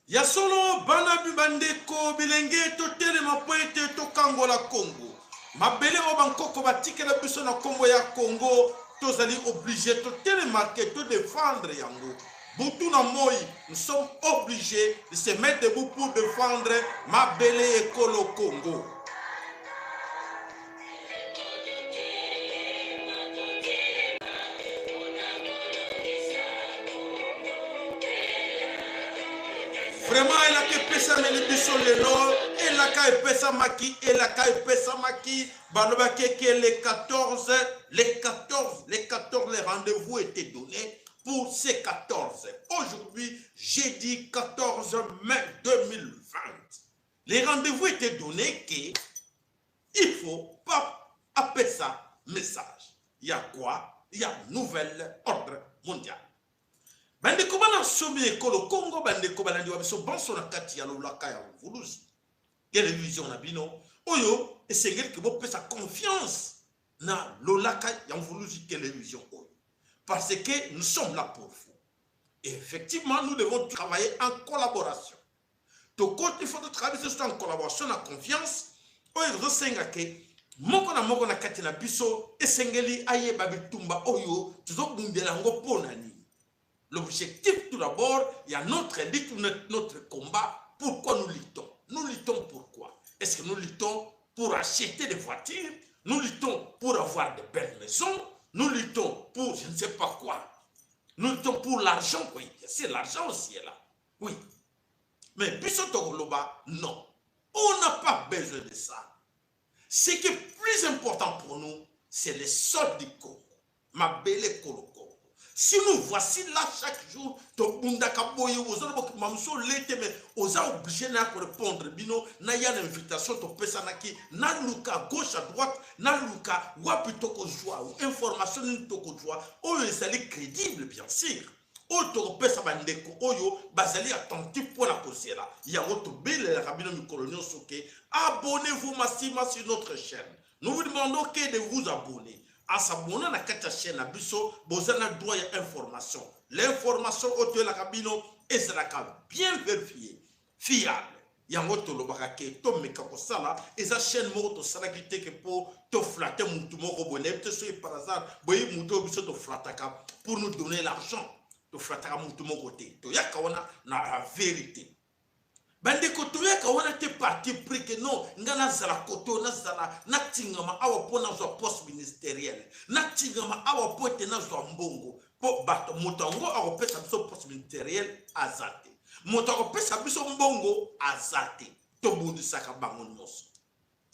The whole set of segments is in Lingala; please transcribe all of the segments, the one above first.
Ya solo bana bibandeko bilenge to telema poete to kangola Congo. Mabele o bankoko batike la biso na Congo ya Congo. Tozali obligé to télémarquer, to défendre yango. Boutou na moi, nous sommes obligés de se mettre debout pour défendre Mabele et Kolo Congo. Vraiment, elle a que pesa melibiso lelo, elle a que pesa maki, elle a que pesa maki, baloba que les 14, les rendez-vous étaient donnés pour ces 14. Aujourd'hui, jeudi 14 mai 2020. Les rendez-vous étaient donnés qu'il faut pas appeler ça message. Il y a quoi? Il y a nouvel ordre mondial. Bande ko bana somi ekolo Congo bande ko bana ndiwa biso banso na kati ya lolaka ya vuluzi télévision na bino oyo esengeli ke bo pesa confiance na lolaka ya vuluzi télévision oyo parce que nous sommes là pour vous et effectivement nous devons travailler en collaboration to côté il faut travailler en collaboration na confiance oyo zosenga ke moko na kati na biso esengeli ayeba bitumba oyo tuzobundela ngo pona ni. L'objectif tout d'abord, il y a notre lutte, notre combat. Pourquoi nous luttons? Nous luttons pourquoi? Est-ce que nous luttons pour acheter des voitures? Nous luttons pour avoir de belles maisons? Nous luttons pour je ne sais pas quoi? Nous luttons pour l'argent, oui. C'est l'argent aussi est là. Oui. Mais Bissotogoloba, non. On n'a pas besoin de ça. Ce qui est plus important pour nous, c'est les soldes du Congo. Ma belle Kolo. Si nous voici là chaque jour, on est obligé de répondre. Bino, na y a une invitation, na luka gauche à droite, na luka wapitoko joie, ou information toko joie, oyo est crédible bien sûr. Oyo pesa bandeko, oyo bazali attentif pour la cause là. Il y a autre belle la cabine du colonial soké. Abonnez-vous massivement sur notre chaîne. Nous vous demandons que de vous abonner. À s'abonner à la chaîne à Bisso, vous avez droit à l'information. L'information au la cabine est bien vérifiée, fiable. Il y a un autre lobarake, Tom Mekakosala, et sa chaîne moto salakité que pour te flatter mon robonnet, te soyez par hasard, voyez mon biso te flataka pour nous donner l'argent. Te flataka mon côté. To yakawana na la vérité. Bande kotoya kawana te parti pris que non ngana zala koto na zala natingama awa pona zo poste ministériel natingama awa pote na zo mbongo po bato motango akopesa biso poste ministériel azate moto akopesa biso mbongo azate to bundisaka bango nyonso.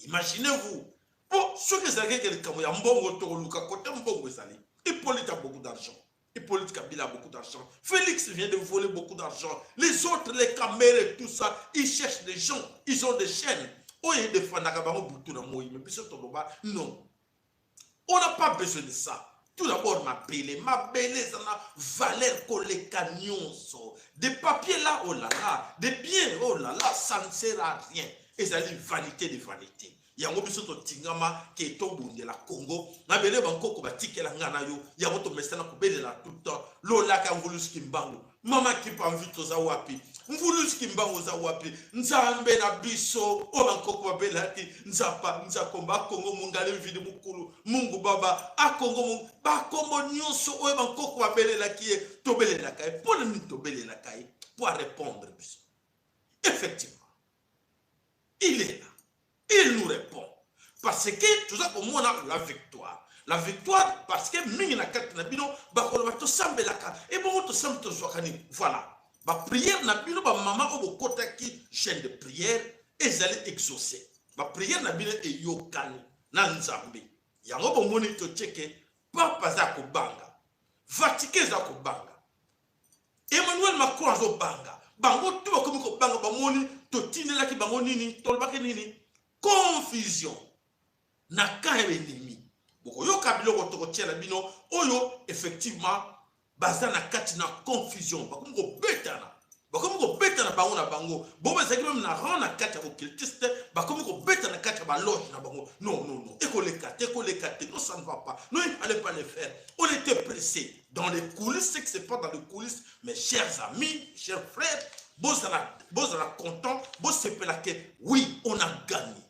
Imaginez-vous po soki ezalaki kelekamo ya mbongo to luka kote mbongo ezali Hippolyte a beaucoup d'argent. Hippolyte Kabila a beaucoup d'argent. Félix vient de voler beaucoup d'argent. Les autres, les caméras et tout ça, ils cherchent des gens. Ils ont des chaînes. Non. On n'a pas besoin de ça. Tout d'abord, ma belle, ça n'a valeur que les canyons. Des papiers là, oh là là. Des biens, oh là là, ça ne sert à rien. Et ça dit vanité de vanité. Yango biso to tingama ke to bundela Congo na bele banko ko batikela ngana yo yango to mesana ko belela tout temps lola ka nguluski mbango mama ki pa mvito za wapi nguluski mbango za wapi nzambe na biso o banko ko belati nzapa nzakomba Congo mungale vidi mukulu Mungu baba a Congo mungu ba Congo nyonso o banko ko belela ki to belela kai pour ni to belela kai pour répondre biso. Effectivement il est là. Il nous répond. Parce que tout ça, pour moi, on a la victoire. La victoire, parce que Mingina Katinabino, Bakolobato Sambelaka, et bon, tout ça, voilà. Ma prière, Nabino, ma maman, au côté qui chaîne de prière, et ils allaient exaucer. Ma prière, Nabino, et Yokani, Nanzambi. Yango, bon, monito tcheke, Papa Zako Banga, Vatiqué Zako Banga, Emmanuel Macron Zako Banga, Bango, tout comme Banga, Bamoni, Totine Laki Bangonini, Tolbake Nini. Confusion na ka ennemi boko yo kabilo ko tiela bino oyo effectivement baza na kati na confusion bakomo betana bango na bango bo bazaki même na ran na kati ya occultiste bakomo betana kati ya ba loge na bango non et ko les quatre non ça ne va pas non il fallait pas le faire. On était pressé dans les coulisses, c'est que c'est pas dans les coulisses, mes chers amis, chers frères, bozala content, bosepela que oui, on a gagné.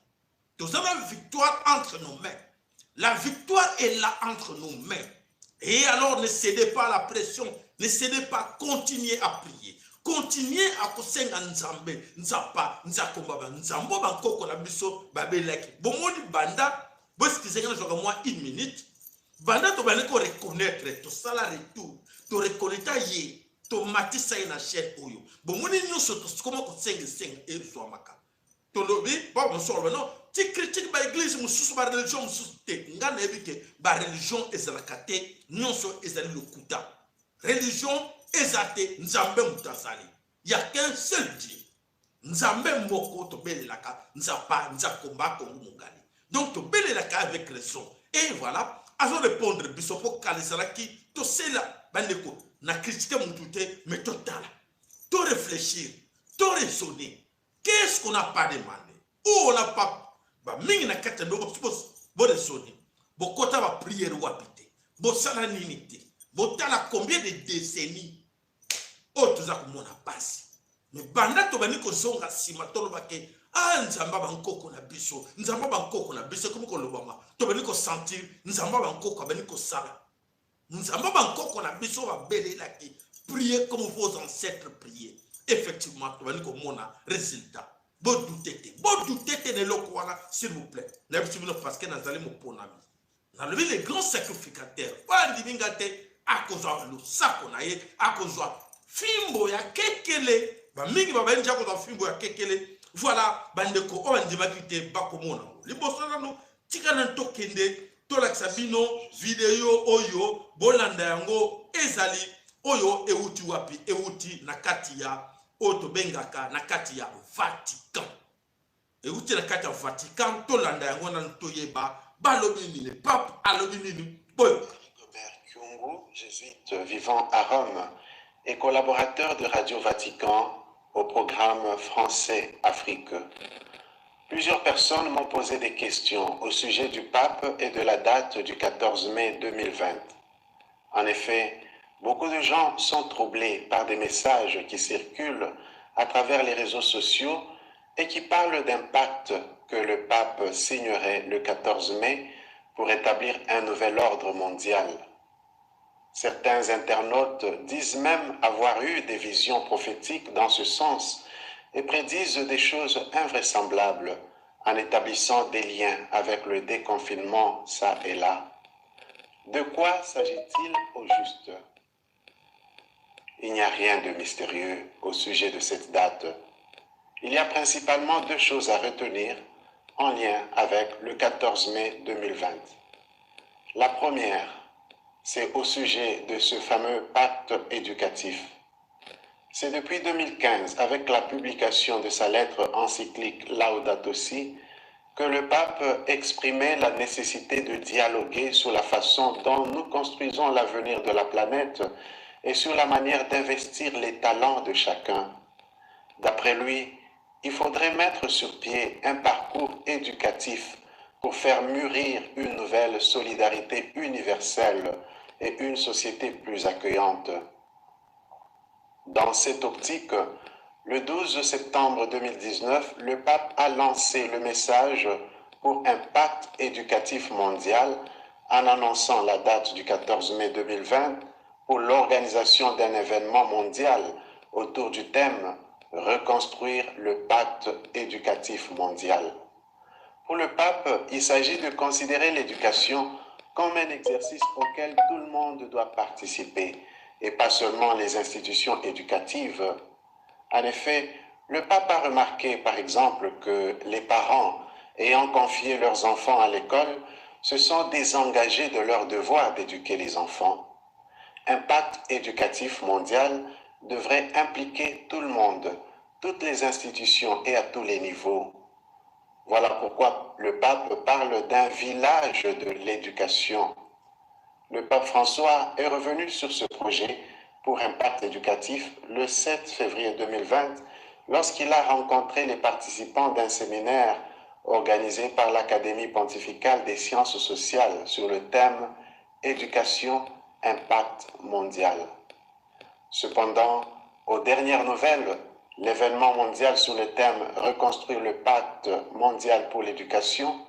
Nous avons la victoire entre nos mains. La victoire est là entre nos mains. Et alors ne cédez pas à la pression, ne cédez pas, continuez à prier. Continuez à kosenga nzambe, nzapa, nzakomba, nzambo bankoko na biso babelaki. Bomoni banda, boskizenga na joka moi une minute. Banda to bane ko reconnaître to sala retour, to reconnaître ye, to matisa na chaîne oyo. Bomoni nyonso to koma ko senga ezo maka. To lobi, ba mo solo non, ti critique ba église mususu ba religion mususu te. Ngana ebike ba religion ezalakate, nyonso ezali lokuta. Religion ezate nzambe mutasali. Il n'y a qu'un seul Dieu. Nzambe moko to belelaka, nzapa, nzakomba ko mungali. Donc to belelaka avec raison. Et voilà, avant de répondre biso po kalisaraki, to sela bandeko na critiquer mutute mais total. To réfléchir, to raisonner. Qu'est-ce qu'on n'a pas demandé? Où on n'a pas ba mingi na kata ndo bo raisonner. Bo kota ba prière wapite. Bo sala ninite. Botala combien de décennies otuza kumona pasi mais banda to bani ko zonga sima to lobake nzamba bankoko na biso nzamba bankoko na biso comme ko lobama to bani ko sentir nzamba bankoko bani ko sala nzamba bankoko na biso ba belela ki prier comme vos ancêtres priaient effectivement to bani ko mona résultat bo doutete ne lokwana s'il vous plaît na biso parce que nazali mo ponami na levi les grands sacrificateurs pas ndimingate akozwa lusako na ye akozwa fimbo ya kekele ba mingi ba benja akozwa fimbo ya kekele voilà bandeko o bandimaki te bakomona liboso nano tika na tokende tolakisa bino video oyo bolanda yango ezali oyo euti wapi euti na kati ya oyo tobengaka na kati ya Vatican euti na kati ya Vatican tolanda yango na toyeba balobi nini pape alobi nini boyo. Jésuite vivant à Rome et collaborateur de Radio Vatican au programme français Afrique. Plusieurs personnes m'ont posé des questions au sujet du pape et de la date du 14 mai 2020. En effet, beaucoup de gens sont troublés par des messages qui circulent à travers les réseaux sociaux et qui parlent d'un pacte que le pape signerait le 14 mai pour établir un nouvel ordre mondial. Certains internautes disent même avoir eu des visions prophétiques dans ce sens et prédisent des choses invraisemblables en établissant des liens avec le déconfinement ça et là. De quoi s'agit-il au juste? Il n'y a rien de mystérieux au sujet de cette date. Il y a principalement deux choses à retenir en lien avec le 14 mai 2020. La première, c'est au sujet de ce fameux pacte éducatif. C'est depuis 2015, avec la publication de sa lettre encyclique Laudato Si, que le pape exprimait la nécessité de dialoguer sur la façon dont nous construisons l'avenir de la planète et sur la manière d'investir les talents de chacun. D'après lui, il faudrait mettre sur pied un parcours éducatif pour faire mûrir une nouvelle solidarité universelle et une société plus accueillante. Dans cette optique, le 12 septembre 2019, le pape a lancé le message pour un pacte éducatif mondial en annonçant la date du 14 mai 2020 pour l'organisation d'un événement mondial autour du thème « Reconstruire le pacte éducatif mondial ». Pour le pape, il s'agit de considérer l'éducation comme un exercice auquel tout le monde doit participer, et pas seulement les institutions éducatives. En effet, le pape a remarqué, par exemple, que les parents ayant confié leurs enfants à l'école se sont désengagés de leur devoir d'éduquer les enfants. Un pacte éducatif mondial devrait impliquer tout le monde, toutes les institutions et à tous les niveaux. Voilà pourquoi le pape parle d'un village de l'éducation. Le pape François est revenu sur ce projet pour un pacte éducatif le 7 février 2020 lorsqu'il a rencontré les participants d'un séminaire organisé par l'Académie pontificale des sciences sociales sur le thème « Éducation, impact mondial ». Cependant, aux dernières nouvelles, L'événement mondial sous le thème « Reconstruire le pacte mondial pour l'éducation »,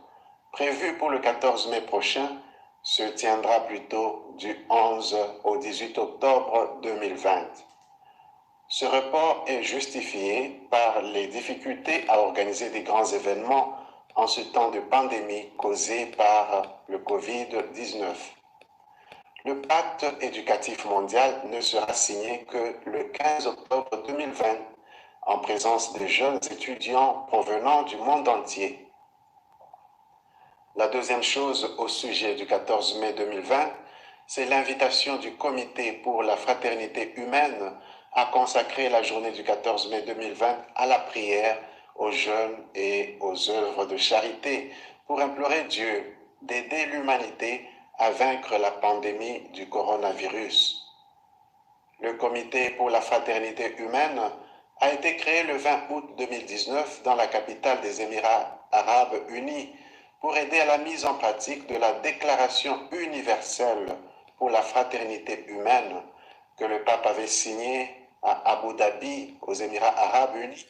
prévu pour le 14 mai prochain, se tiendra plutôt du 11 au 18 octobre 2020. Ce report est justifié par les difficultés à organiser des grands événements en ce temps de pandémie causée par le Covid-19. Le pacte éducatif mondial ne sera signé que le 15 octobre 2020 en présence de jeunes étudiants provenant du monde entier. La deuxième chose au sujet du 14 mai 2020, c'est l'invitation du Comité pour la fraternité humaine à consacrer la journée du 14 mai 2020 à la prière, aux jeûnes et aux œuvres de charité pour implorer Dieu d'aider l'humanité à vaincre la pandémie du coronavirus. Le Comité pour la fraternité humaine a été créé le 20 août 2019 dans la capitale des Émirats arabes unis pour aider à la mise en pratique de la Déclaration universelle pour la fraternité humaine que le pape avait signée à Abu Dhabi, aux Émirats arabes unis.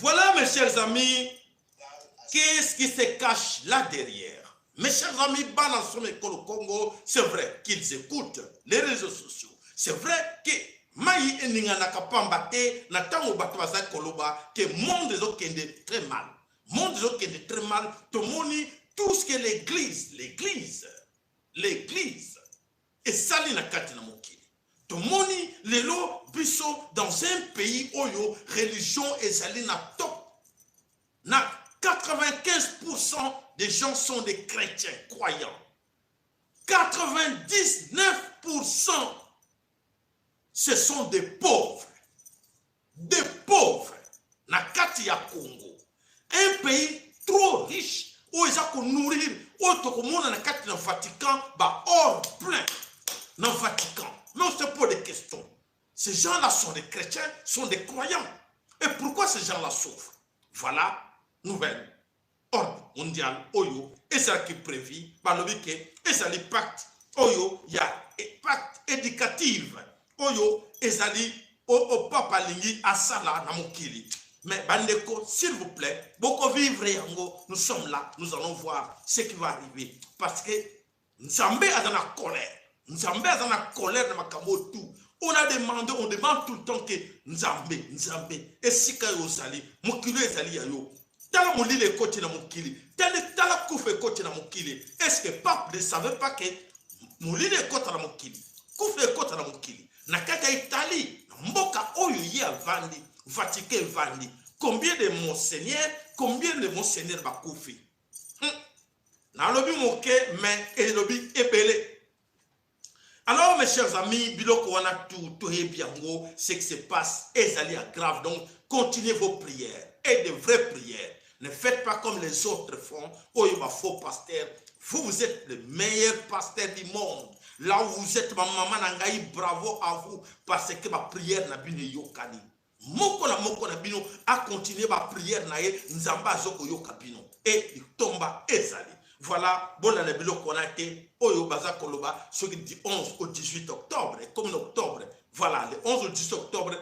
Voilà, mes chers amis, qu'est-ce qui se cache là derrière? Mes chers amis, Balançon et Kolo Congo, c'est vrai qu'ils écoutent les réseaux sociaux. C'est vrai que Maï et Ninganaka Pambate, Natango Batwaza Koloba, que monde des autres est très mal. Monde des autres est très mal. Tout ce que l'église, et Salina Katina Mokili. Tomoni, lelo, biso, dans un pays où yo, religion et salina top. Na 95% des gens sont des chrétiens croyants. 99%, ce sont des pauvres. Des pauvres. Na Katia Congo. Un pays trop riche où ils ont nourrir, où ils ont na Katia Vatican, bah or plein. Dans le Vatican. Mais on se pose des questions. Ces gens-là sont des chrétiens, sont des croyants. Et pourquoi ces gens-là souffrent? Voilà, nouvelle. Ordre mondial, Oyo, et ça qui est prévu par le week-end, et ça les pacte, Oyo, il y a pacte éducatif, Oyo, et ça dit, au papa lingi, à Sala, Namokili. Mais Bandeko, s'il vous plaît, beaucoup vivre, nous sommes là, nous allons voir ce qui va arriver. Parce que Nzambe a dans la colère. Nzambe a dans la colère de Makamotu. On demande tout le temps que Nzambe, et si kayo sali, Mokili sali yayo. Tala moli le côté na Mokili. Tala koufe côté na Mokili. Est-ce que pape ne savait pas que moli le côté na Mokili? Koufe le côté na Mokili. Na kata Italie, mboka oyo ye avandi, Vatican vandi. Combien de monseigneurs ba koufe? Na lobi moke, mais et lobi ebele. Alors, mes chers amis, biloko wana tout est bien gros, ce qui se passe est grave. Donc, continuez vos prières et de vraies prières. Ne faites pas comme les autres font. Oh, il y a faux pasteur. Vous êtes le meilleur pasteur du monde. Là où vous êtes, ma maman nangaï, bravo à vous, parce que ma prière n'a bine yokani. Moko na bino a continué ma prière na ye nzamba zoko yokabino et il tomba ezali. Voilà, bon la biloko na été oyo baza koloba ce qui dit 11 au 18 octobre et comme octobre. Voilà, le 11 au 18 octobre.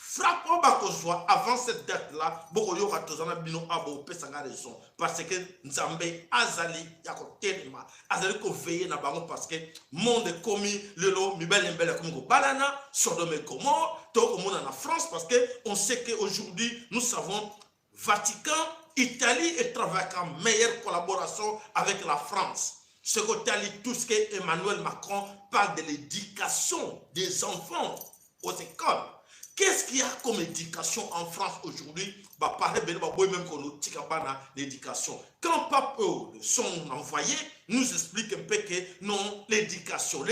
Frappons Bakozwa avant cette date-là, beaucoup de gens bino abo pesanga raison parce que Nzambe azali yako telema azali ko veiller na bango parce que monde commis lelo mibele mbele comme ko banana Sodome et Gomorrhe to comme na France parce que on sait que aujourd'hui nous savons Vatican, Italie et travaille en meilleure collaboration avec la France. Ce que tout ce que Emmanuel Macron parle de l'éducation des enfants aux écoles. Qu'est-ce qu'il y a comme éducation en France aujourd'hui? Bah, pareil, même qu'on nous dit l'éducation. Quand Pape son envoyé nous explique un peu que non, l'éducation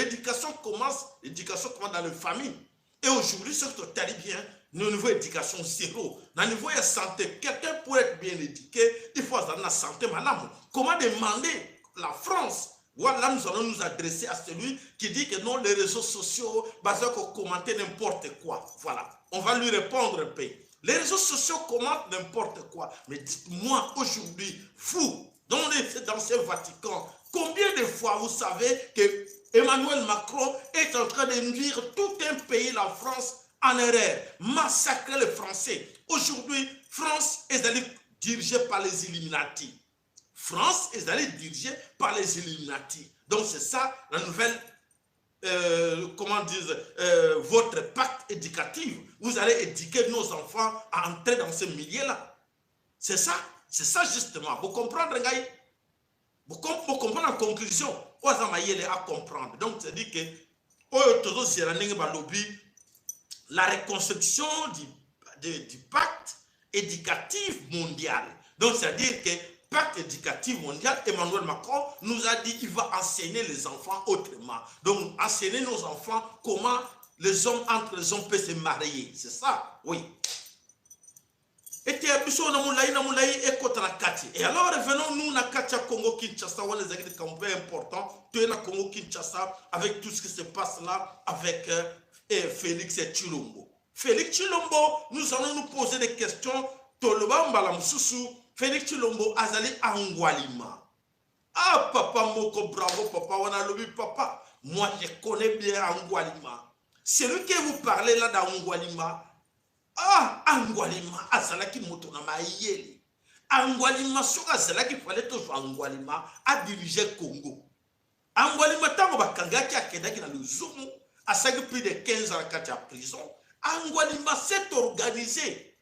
commence dans les familles. Et aujourd'hui, ce que tu as dit bien, nous niveau éducation zéro. Dans le niveau de santé, quelqu'un pour être bien éduqué, il faut avoir la santé, madame. Comment demander la France? Voilà, nous allons nous adresser à celui qui dit que non, les réseaux sociaux, basés pour commenter n'importe quoi. Voilà, on va lui répondre un peu. Les réseaux sociaux commentent n'importe quoi. Mais dites-moi aujourd'hui, vous, dans ce Vatican, combien de fois vous savez que Emmanuel Macron est en train de nuire tout un pays, la France, en erreur, massacrer les Français. Aujourd'hui, France est dirigée par les Illuminati. France est dirigée par les Illuminati. Donc c'est ça la nouvelle, comment dire, votre pacte éducatif. Vous allez éduquer nos enfants à entrer dans ce milieu-là. C'est ça justement. Vous comprenez, gars? Vous comprenez en conclusion. Vous allez à comprendre. Donc c'est-à-dire que la reconstruction du pacte éducatif mondial. Donc, c'est-à-dire que pacte éducatif mondial, Emmanuel Macron nous a dit qu'il va enseigner les enfants autrement. Donc, enseigner nos enfants comment les hommes entre les hommes peuvent se marier. C'est ça, oui. Et alors, revenons-nous à Katia Congo Kinshasa, où les exemples importants, tu es dans Congo Kinshasa, avec tout ce qui se passe là, avec Félix et Tshilombo. Félix Tshilombo, nous allons nous poser des questions. Toloba Mbalam Soussou, Félix Tshilombo, Azali Angwalima. Ah, papa Moko, bravo, papa, on a lobby, papa. Moi, je connais bien Angwalima. Celui que vous parlez là d'Angwalima, ah, Angwalima, Azalaki Motona Maïeli. Angwalima, sur Azalaki, il fallait toujours Angwalima, a dirigé Congo. Angwalima, tant que Kangaki a Kedaki dans le Zoom, a sagé plus de 15 ans à prison. Angwalima s'est organisé.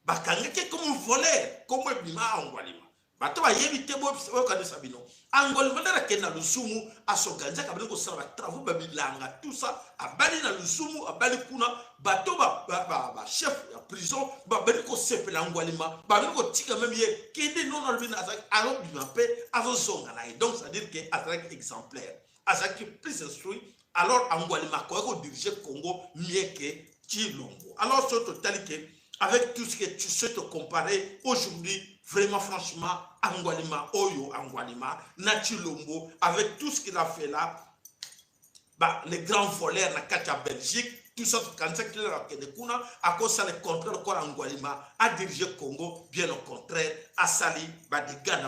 Bakangaki comme voleur, comme Bima Angwalima. Bato ba yebite bo okade sabino. Angwalima dara kena lusumu asoganza kabele ko sala travaux babilanga tout ça abali na lusumu abali kuna bato ba chef ya prison ba bali ko sepela Angwalima ba bali ko tika même ye kende non na lubina azak alo bima pe azo zonga na. Donc ça veut dire que azak exemplaire. Azak plus instruit alors Angwalima ko diriger Congo mieux que Tshilombo. Alors sur totalité avec tout ce que tu sais te comparer aujourd'hui, vraiment franchement, Angwalima, Oyo Angwalima, Tshilombo, avec tout ce qu'il a fait là, bah, les grands voleurs, la Katia Belgique, tout ça, quand c'est qu'il a fait des coups, à cause ça, le contraire, encore Angwalima a dirigé Congo, bien au contraire, à Sali, Badiga,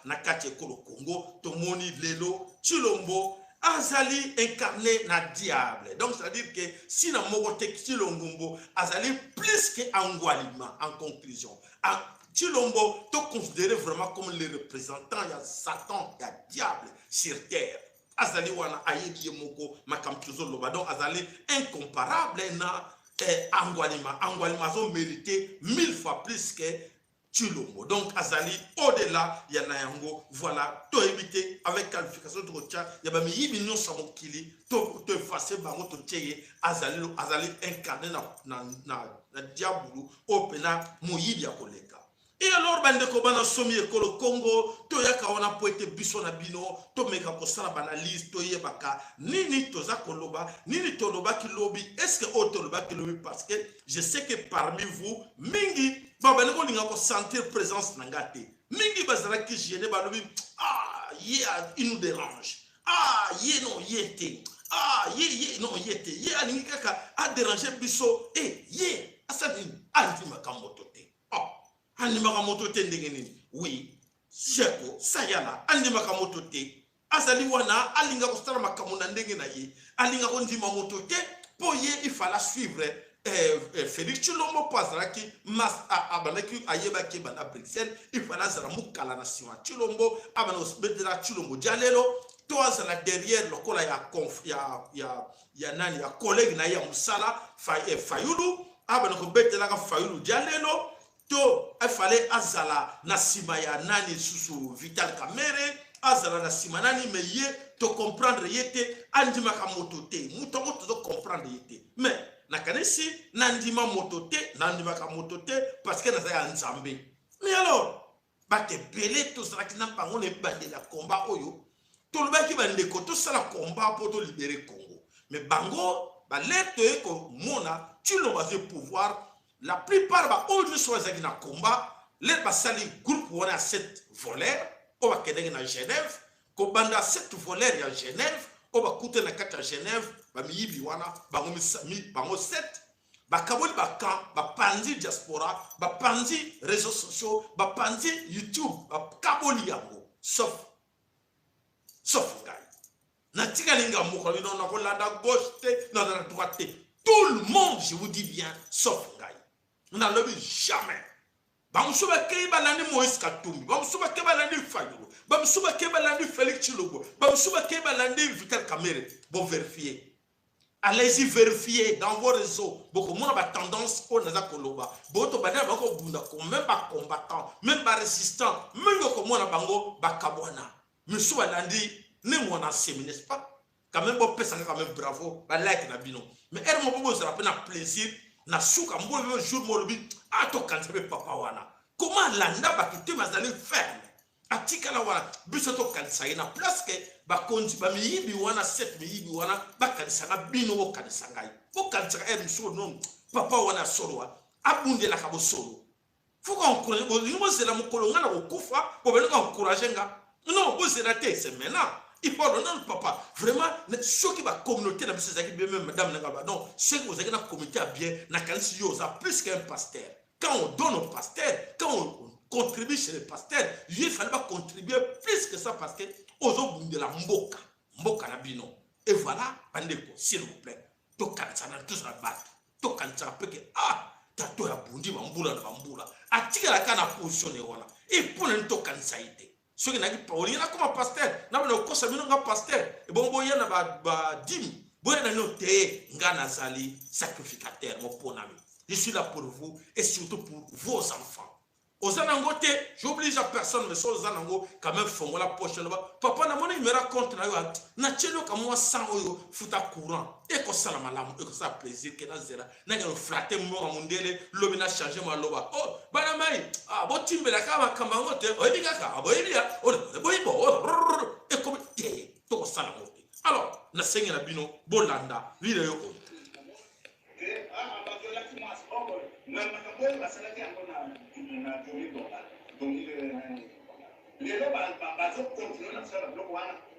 na Katia Kolo Congo, Tomoni, Lelo, Tshilombo, Azali incarné na diable. Donc, c'est-à-dire que si na mogote Tshilombo, Azali plus que Angwalima, en conclusion. Tshilombo, tu considéré vraiment comme les représentants, il y a Satan, il y a diable sur terre. Azali wana ayebi moko makamtuzo loba. Donc, Azali incomparable na Angwalima. Angwalima a mérité 1000 fois plus que Tshilombo. Donc, Azali, au-delà, il y en a un mot, voilà, tu éviter avec qualification de Rocha, il y a mis millions sans mokili, tu effacer, tu tcheye, Azali incarné na diabulu, au pena, mouyibi ya koleka. Et alors, bande ko bana somi ekolo Congo, to yaka wana poete biso na bino, to meka ko sala banalise, to yebaka, nini toza koloba, nini toloba ki lobi, est-ce que o toloba ki lobi parce que je sais que parmi vous, mingi, bana ko linga ko sentir présence nangate. Mingi bazara ki gêné ba lobi, ah, il nous dérange. Ah, non, yete. Ah, non, yete. Alingi kaka a déranger biso, asani, anti makamoto. Andimaka moto te ndenge oui Jeko sayala andimaka moto te azali wana alinga ko stara makamuna ndenge na ye alinga ko ndima moto te po ye il fallait suivre Félix Tshilombo Pazaraki mas abanaki ayeba ke bana Bruxelles il fallait zara mukala na sima Tshilombo abana osbedela Tshilombo jalelo to azala derrière lokola ya nani ya collègue na ya musala Fayulu abana ko betela ka Fayulu jalelo to il fallait azala na sima ya nani susu Vital Kamerhe azala na sima nani mais ye to comprendre yete andima ka moto te muto to comprendre yete mais na kanisi nandima moto te nandima ka moto te parce que na za nzambe. Mais alors ba te belé to sala kina bango ne bande la combat oyo to le ba ki bande ko to sala combat pour to libérer Congo mais bango ba letto ko mona tu le vas pouvoir. La plupart ba old soit na combat les basali groupe on a 7 voleurs on va keder na Genève ko banda 7 voleurs ya Genève on va coûter na kata Genève ba miyibi wana bango mi bango 7 ba kaboli ba camp ba panzi diaspora ba panzi réseaux sociaux ba panzi YouTube ba kaboli yango sauf gars na tika linga moko na ko la da gauche te na la droite Tout le monde, je vous dis bien, sauf Ngaï. On n'a levé jamais. Bamsuba Keba Lani Moïse Katoumi, Bamsuba Keba Lani Fayou, Bamsuba Keba Lani Félix Chilogo, Bamsuba Keba Lani Vital Kamere. Bon, vérifier. Allez-y vérifier dans vos réseaux. Beaucoup de monde a tendance au Naza Koloba. Beaucoup de monde même pas combattant, même pas résistant, même comme moi na bango bakabwana. Monsieur Alandi, ne moi na semi, n'est-ce pas? Quand même bon personne quand même bravo, ba like na bino. Mais elle m'a proposé ça peine plaisir na souka mbo jour mo lobi a to kan sebe papa wana. Comment landa ba kité mazali ferme? Atika la wana biso to kan sa na place que ba konzi ba miyibi wana set miyibi wana ba kan sa bino wo kan sa ngai. Ko kan sa e mso non papa wana solo abunde la kabo solo. Faut qu'on encourage bo limo zela mukolo ngana ko kufa bo bele ko encourager nga. Non, bo zela te c'est maintenant. Il faut donner le papa. Vraiment, ceux qui va communauté, même madame, non, ceux qui vont communauté à bien, plus qu'un pasteur. Quand on donne au pasteur, quand on contribue chez le pasteur, il fallait pas contribuer plus que ça parce que aux autres de la mboka, mboka na bino. Et voilà, bandeko, s'il vous plaît, to kansa na tous la batte, to kansa peu que tato ya bundi bambula na bambula. Atika la kana positionner voilà. Et pour ne to kansa ite. Ceux qui n'ont pas parlé, il y a comme un pasteur. N'a pas le conseil, mais non un pasteur. Et bon, il y a un dim. Bon, il y a un autre Ganazali sacrificateur, mon bon ami. Je suis là pour vous et surtout pour vos enfants. Aux Anangote, j'oblige à personne, mais sur aux Anango, quand même, font la poche là-bas. Papa, il me raconte, na tchelo comme moi, sans fouta courant. Et que ça, la malam, et que ça, plaisir, que na zera. N'a qu'un fraté, moi, mon délai, l'homme n'a changé ma loba. Oh, banamai, bon, timbe la kama, kamangote, oh, il y a, oh, il y a, oh, et comme, tout ça, la motte. Alors, na seigne la bino, bolanda, vidéo.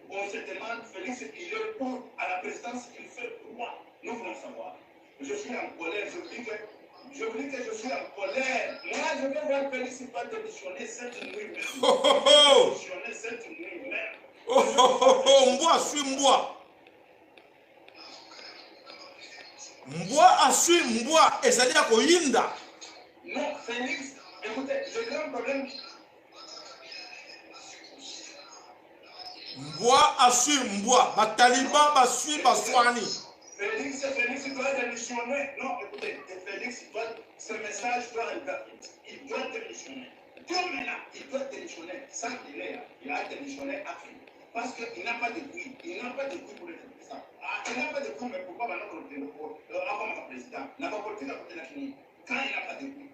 On se demande, Félix, il est pour à la présidence, il fait quoi? Nous voulons savoir. Je suis en colère, je vous dis que je suis en colère. Moi, je vais voir Félix pas démissionner cette nuit même. Démissionner cette nuit même. Mboa suis mboa. Mboa a su mboa et ça dit à Koyinda. Non, Félix, écoutez, le grand problème. Mboa a su mboa. Ma taliban va suivre Baswani. Félix doit démissionner. Non, écoutez, Félix, ce message doit arriver. Il doit démissionner. Dieu maintenant, il doit démissionner. Sans délai, il a démissionné à fin. Parce qu'il n'a pas de bruit. Il n'a pas de bruit pour le président. Il n'a pas de bruit, mais pourquoi maintenant qu'on le pour le président? N'a pas porté la côté de la finir. Quand il n'a pas de bruit.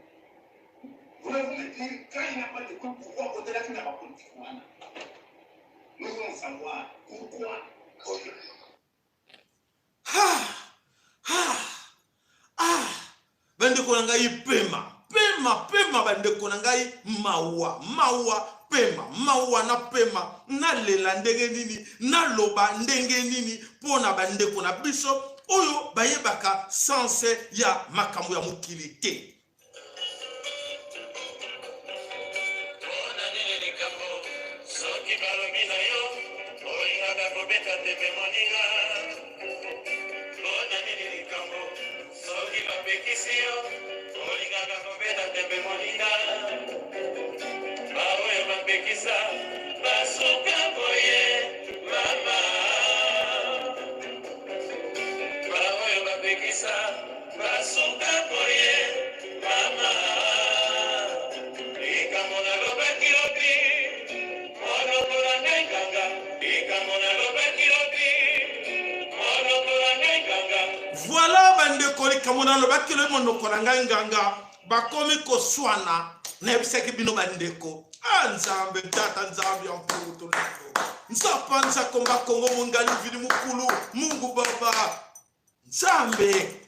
Voulez-vous me dire, quand il n'a pas de bruit, pourquoi côté de la finir n'a pas politique? Nous voulons savoir pourquoi. Bende konangai pema bende konangai maua pema na pema na lela ndenge nini na loba ndenge nini pona bande kona biso oyo bayebaka sanse ya makambo ya mokili te. Voilà bande koli kamona lo bakilo mono kolanga nganga bakomi ko swana na bisaki bino bandeko nzambe tata nzambe ya mputo lako nsapanza komba kongo mungali vidi mukulu Mungu baba nzambe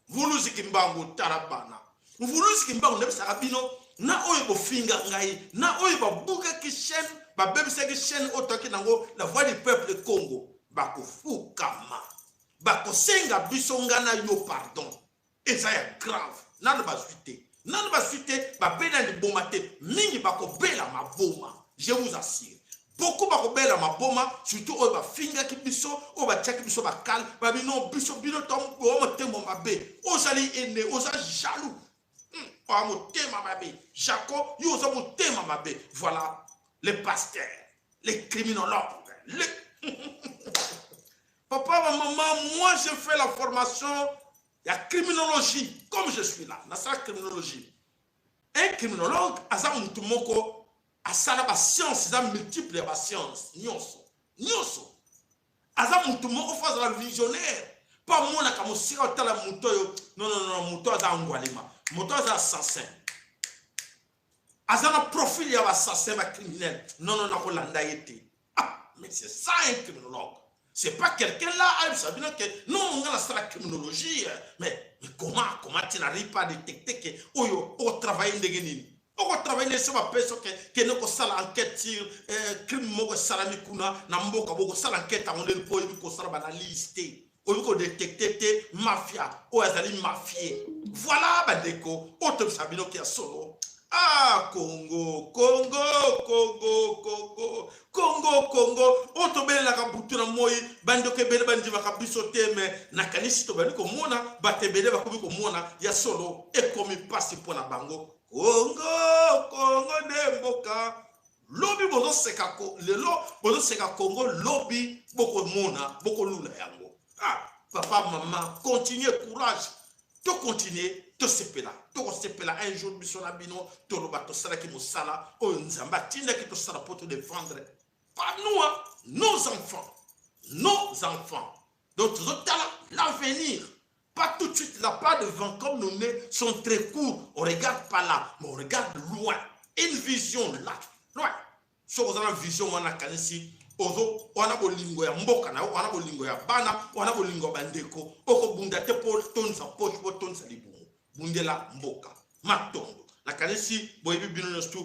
vuluzi kimbangu tarabana vuluzi kimbangu na bisaka bino na oyo bofinga ngai na oyo babuka kishen babebisa kishen otoki nango la voix du peuple Congo bakufukama bakosenga biso ngana yo pardon et ça est grave nana ba suite ba bela ni bomate mingi bako bela maboma je vous assure beaucoup bakobela maboma surtout oyo bafingaki biso oyo batiaki biso bakale babino biso bino oyo motema mabe ozali ene oza jaloux oyo motema mabe Jaco yo oza motema mabe. Voilà les pasteurs, les criminologues, papa maman, moi j'ai fait la formation de la criminologie comme je suis là dans la criminologie. Un criminologue aza mutu moko asala ba science za multiple ba science nyonso aza mutu moko faza la visionnaire pas mona ka mosika otala mutu yo non mutu aza ngwalema mutu aza assassin aza na profil ya ba assassin ba criminel non na kolanda yete. Ah mais c'est ça un criminologue, c'est pas quelqu'un là ça veut dire que non on a la criminologie mais comment tu n'arrives pas à détecter que oyo o travailler ndenge nini on travaille sur ma personne que ne ko sala enquête sur crime moko salami kuna na mboka boko sala enquête on le po ko sala banaliste on ko détecter te mafia o azali mafié. Voilà bandeko auto sabino ki solo. Ah Congo auto bela ka butuna moyi bandoke bele bandi baka biso teme na kanisi to bali ko mona batebele bakobi ko mona ya solo e komi passe pour na bango Congo de mboka lobi bozo seka ko lelo bozo seka Congo lobi boko mona boko lula yango. Ah papa maman continuez courage to continuer to sepela un jour biso na bino to loba to sala ki mosala o nzamba tinda ki to sala pour te défendre pas nous hein, nos enfants donc l'avenir. Pas tout de suite, là, pas devant, comme nos nez sont très courts. On ne regarde pas là, mais on regarde loin. Une vision là, loin. Si on a une vision, on a kanisi, on a bolingo ya mboka na, on a bolingo ya bana, on a bolingo bandeko. Oko bundate pour tonza poche, pour tonza libungo. Bundela mboka, matondo. La kanisi, boyebi bino nostu.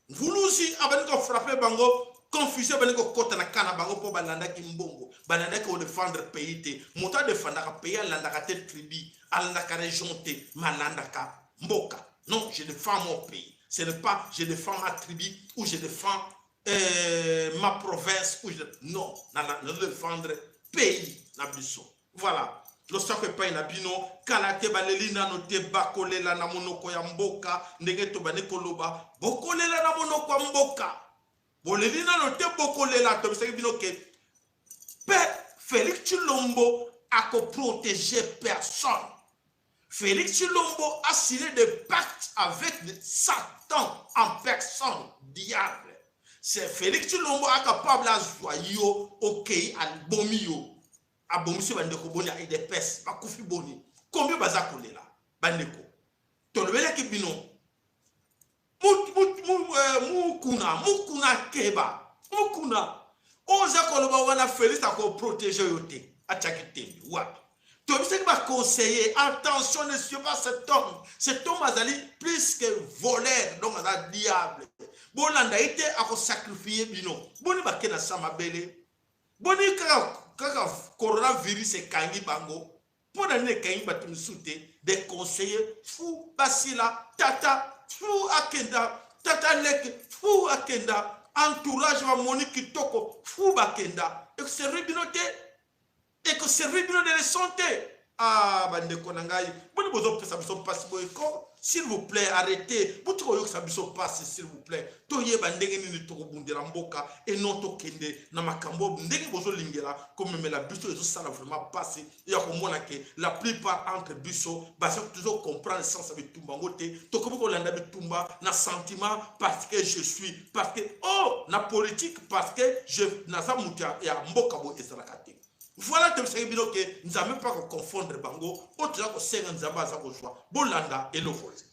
Vulusi, abaniko frappé bango. Confusion baniko kota na kana bango po balanda ki mbongo balanda ko défendre pays te mota défendre ka pays alanda ka tel tribu alanda ka région te malanda ka mboka. Non, je défends mon pays, ce n'est pas je défends ma tribu ou je défends ma province ou non na défendre pays na biso. Voilà le sac pas na bino kala te baleli na note bakolela na monoko ya mboka ndenge to baniko loba bokolela na monoko ya mboka. Bolelina no te bokolela to bisaki bino ke Père Félix Tshilombo a protégé personne. Félix Tshilombo a signé des pactes avec Satan en personne, diable. C'est Félix Tshilombo a capable à joyau OK al bomio a bomisi bandeko boni a des pes ba kufi boni. Combien baza kolela bandeko. To lebele ki bino mukuna keba mukuna oza koloba wana Félix ako protéger yote achakiteni wapi to biseki ba conseiller attention ne suis pas cet homme azali plus que voleur donc azali diable bolanda ite ako sacrifier bino boni bakena sama bele boni kaka coronavirus e kangi bango pona ne kangi batumsute des conseillers fou basila tata fou akenda tata lek fou akenda entourage wa Monique Toko fou bakenda et que c'est ribinoté et que c'est ribinoté de santé. Ah bande konangai boni bozo pesa biso passe boyko s'il vous plaît arrêtez butiko yo sa biso passe s'il vous plaît to yeba ndenge nini to bundela mboka et non to kende na makambo ndenge bozo lingela comme me la biso zo sala vraiment passer ya ko mona ke la plupart entre biso basa toujours comprendre le sens avec tumbango te to ko landa bitumba na sentiment parce que je suis parce que oh na politique parce que je na sa mutia ya mboka bo esalakate. Voilà que c'est bien que nous n'avons pas confondre bango autre que c'est un zamba za ko joie bolanda et l'ofose.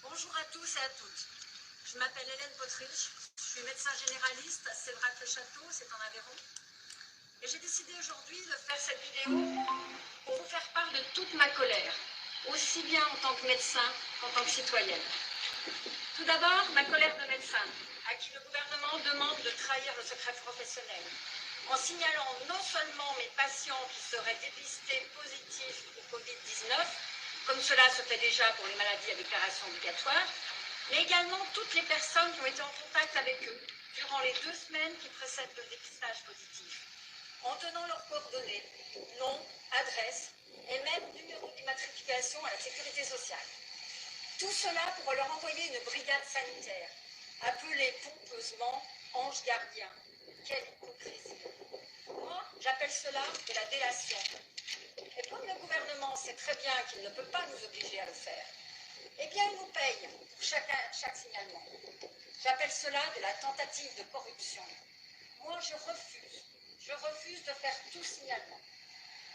Bonjour à tous et à toutes. Je m'appelle Hélène Potrich, je suis médecin généraliste à Séverac-le-Château, c'est en Aveyron. Et j'ai décidé aujourd'hui de faire cette vidéo pour vous faire part de toute ma colère, aussi bien en tant que médecin qu'en tant que citoyenne. Tout d'abord, ma colère de médecin, à qui le gouvernement demande de trahir le secret professionnel, en signalant non seulement mes patients qui seraient dépistés positifs au Covid-19, comme cela se fait déjà pour les maladies à déclaration obligatoire, mais également toutes les personnes qui ont été en contact avec eux durant les 2 semaines qui précèdent le dépistage positif, en tenant leurs coordonnées, nom, adresse et même numéro d'immatriculation à la sécurité sociale. Tout cela pour leur envoyer une brigade sanitaire, appelée pompeusement ange gardien. Quelle hypocrisie! Moi, j'appelle cela de la délation. Et comme le gouvernement sait très bien qu'il ne peut pas nous obliger à le faire, eh bien, il nous paye pour chaque signalement. J'appelle cela de la tentative de corruption. Moi, je refuse de faire tout signalement.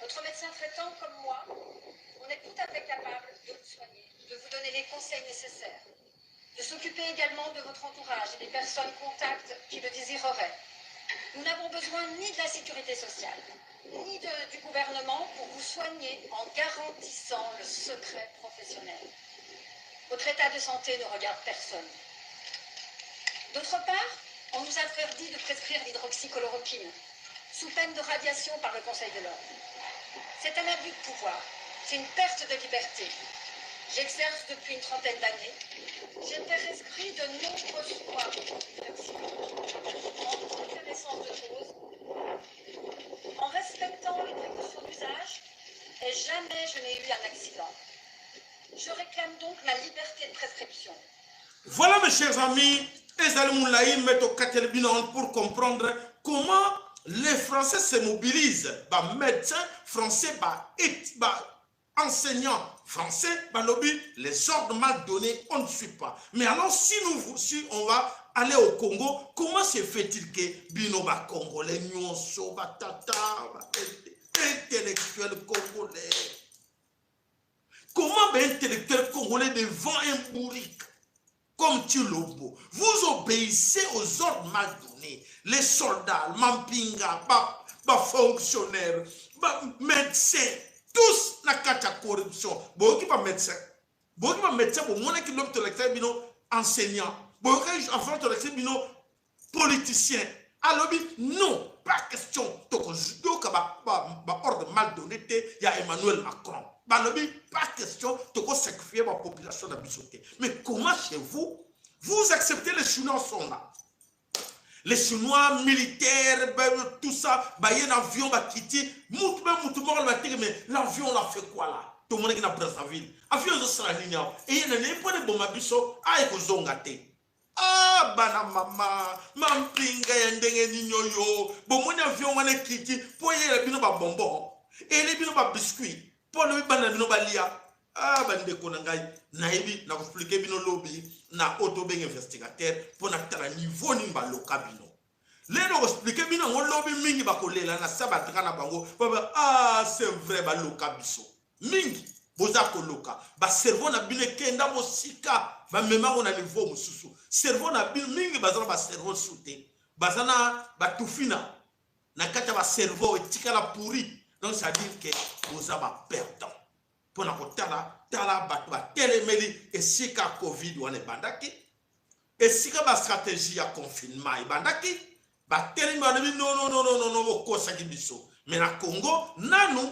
Notre médecin traitant, comme moi, on est tout à fait capable de vous soigner, de vous donner les conseils nécessaires, de s'occuper également de votre entourage et des personnes contacts qui le désireraient. Nous n'avons besoin ni de la sécurité sociale, ni du gouvernement pour vous soigner en garantissant le secret professionnel. Votre état de santé ne regarde personne. D'autre part, on nous interdit de prescrire l'hydroxychloroquine, sous peine de radiation par le Conseil de l'Ordre. C'est un abus de pouvoir, c'est une perte de liberté. J'exerce depuis une trentaine d'années. J'ai prescrit de nombreux soins en toute connaissance de cause, en respectant les précautions d'usage, et jamais je n'ai eu un accident. Je réclame donc ma liberté de prescription. Voilà, mes chers amis, pour comprendre comment les Français se mobilisent. Bah, médecins français, enseignants français, les ordres mal donnés, on ne suit pas. Mais alors, si on va aller au Congo, comment se fait-il que Binoba Congolais, Nyonso, Batata, intellectuels congolais, comment intellectuels congolais devant un bourrique comme Tulobo, vous obéissez aux ordres mal donnés, les soldats, Mampinga, fonctionnaires, médecins, tous na kata corruption. Bon, qui pas médecin, bon, mon qui l'homme intellectuel bino enseignant, bon, enfant intellectuel bino politicien. Alors, non, pas question. Donc, ordre mal donné, il y a Emmanuel Macron. Pas question de sacrifier ma population de Bissoté. Mais comment chez vous, vous acceptez les Chinois sont là? Les Chinois militaires, tout ça, il y a un avion qui quitte, mais l'avion l'a fait quoi là? Tout le monde est dans Brazzaville. L'avion de Saraninia. Et il y a un point de bombe à Bisso, ah, bana mama, mampinga yandenge ninyoyo, bon mon avion wane kiti, pour y aller bino ba bonbon, et les bino ba biscuit, pour le bana bino ba lia, ah bande konangai, naibi, na expliquer bino lobby, na autobé investigateur, pour na tala niveau ni ba loka bino. Les no expliquer bino on lobby mingi ba kolela na sabatka na bango, ah c'est vrai ba loka biso, mingi. Boza koloka ba cerveau na bine kenda mosika ba mema on a niveau mususu cerveau na bine mingi bazana ba cerveau souté bazana ba tufina na kata ba cerveau etika la pourri donc ça dit que boza ba perdant pona ko tala ba telemeli esika covid wane bandaki esika ba stratégie ya confinement bandaki ba telemeli non ko sa kibiso mais na Congo nanu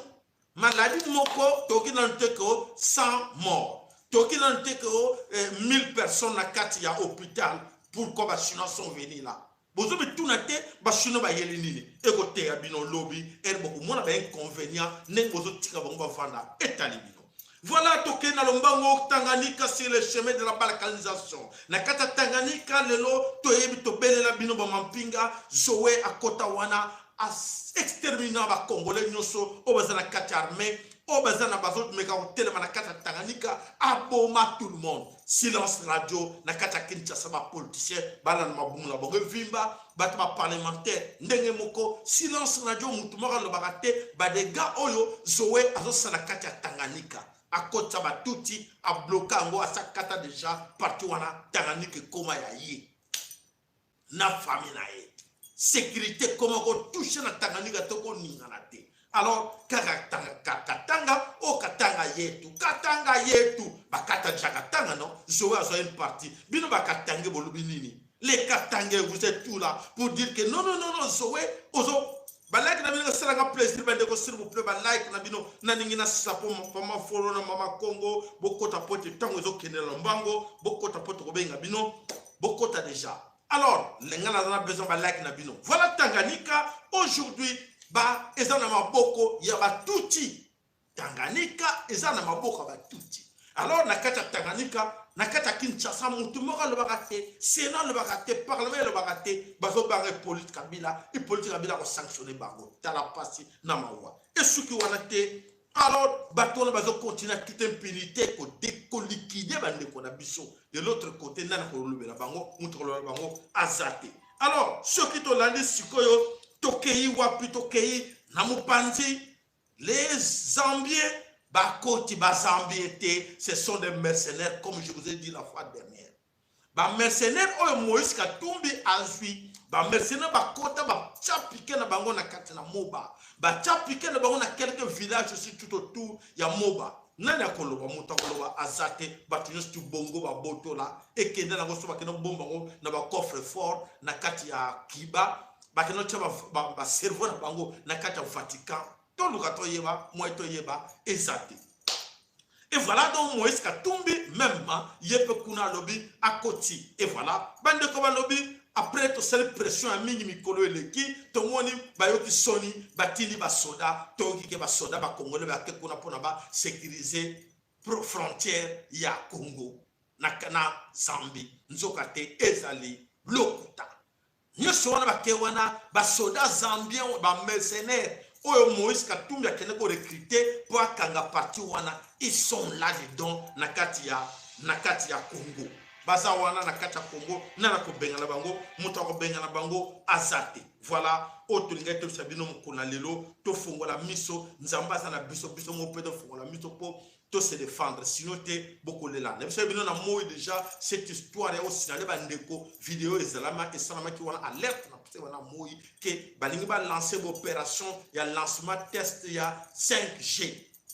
maladie moko toki nan teko 100 morts toki nan teko 1000 personnes na kati ya hôpital pourquoi ba chinois sont venus là bozo be tunate ba chinois ba yeli nini eko te ya bino lobby er boko mona ba inconvénient nen bozo tika bango ba vanda etali bino voilà toki na lombango Tanganyika sur le chemin de la balkanisation na kata Tanganyika lelo toyebi to belela bino ba mampinga zoé akota wana exterminant ba congolais nyoso obazana kati armée obazana bazot meka hotel na kati Tanganyika aboma tout le monde silence radio na kati Kinshasa ba politicien bala na mabumu la bongo vimba bato ba parlementaire ndenge moko silence radio mutu moko lo bakate ba de gars oyo zoé azosa na kati Tanganyika akota ba tuti a bloquer ngo asakata déjà partout wana Tanganyika koma ya yi na famille na ye sécurité comment on touche na Tanganyika toko ninganate alors katanga o katanga yetu bakata jakatanga non zoa zo une partie bino bakatanga bolubi nini les katanga vous êtes tout là pour dire que non zoé ozo ba like na bino sala nga plaisir ba ndeko s'il vous plaît ba like na bino na ningi na sapo mama follow na mama Congo bokota pote tango zo kenela mbango bokota pote ko benga bino bokota déjà. Alors les gens ont besoin de like na bino. Voilà Tanganyika aujourd'hui ba ezana maboko ya batuti. Tanganyika ezana maboko ya batuti. Alors nakata Tanganyika nakata Kinshasa mutu moko le bakate Sénat le bakate parlement le bakate bazo bange politique Kabila et politique Kabila ko sanctionner bango tala pasi na mawa. Et ce qui wana te alors bato na bazo continuer toute impunité ko décoliquider bande ko na biso de l'autre côté nana ko lobela bango mutu ko lobela bango azate. Alors ceux qui to landi sikoyo tokei wapi tokei na mupanzi les Zambiens bakoti bazambiété, ce sont des mercenaires comme je vous ai dit la fois dernière. Ba mercenaires oyo Moïse Katumbi azui, ba mercenaires bakota ba tchapike na bango na kati na Moba. Ba tchapike na bango na quelques villages aussi tout autour ya Moba. Nani akoloba muta koloba azate batinyos tu bongo ba botola ekende na goso bakena bombango na ba coffre fort na kati ya Kiba, bakena tchaba ba cerveau na bango na kati ya Vatican. Tout le et voilà donc Moïse Katumbi même yepe kuna lobby à côté et voilà bande comme lobby après toute cette pression à mini mikolo eleki to moni bayoti soni batili ba soda to ki ba soda ba congolais ba ke kuna pona ba sécuriser frontière ya Congo na Zambie nzokate ezali lokuta nyoso wana ba ke wana ba soda zambien ba mercenaires. Oyo Moïse Katumbi akende ko recruter pour akanga parti wana ils sont là dedans na kati ya Congo baza wana na kati ya Congo na ko benga na bango muta ko benga na bango azate. Voilà auto linga to sabino mukuna lelo to fongola miso nzamba za na biso mo pedo fongola miso po to se défendre sinon te beaucoup de là. Vous savez na moi déjà cette histoire est aussi dans les bandeko vidéo ezalama et salama qui wana alerte wana moi que balingi ba lancer opération ya lancement test ya 5G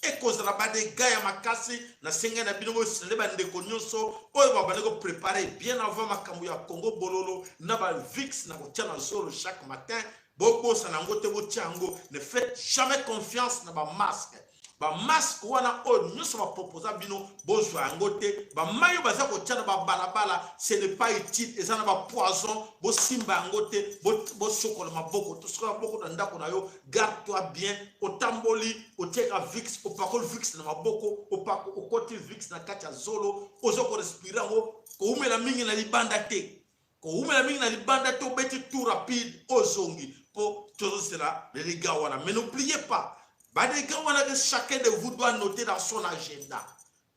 et cause la ba de gars makasi na senga na bino se le bandeko nyonso oyo ba bandeko préparer bien avant makambo ya Congo bololo na ba VIX na ko tana solo chaque matin boko sanango te bo tiango. Ne faites jamais confiance na ba masque. Ba masque wana o nyuso ba proposa bino bozwa ngote ba mayo baza ko tshana ba balabala ce n'est pas utile et ça na ba poison bo simba ngote bo sokola maboko to sokola maboko na ndako na yo. Garde toi bien otamboli oteka VIX opakol VIX na maboko opako okoti VIX na kati ya zolo ozoko respirer ngo ko umela mingi na libanda te ko umela mingi na libanda te obeti tout rapide ozongi po toujours cela les gars wana. Mais n'oubliez pas que chacun de vous doit noter dans son agenda.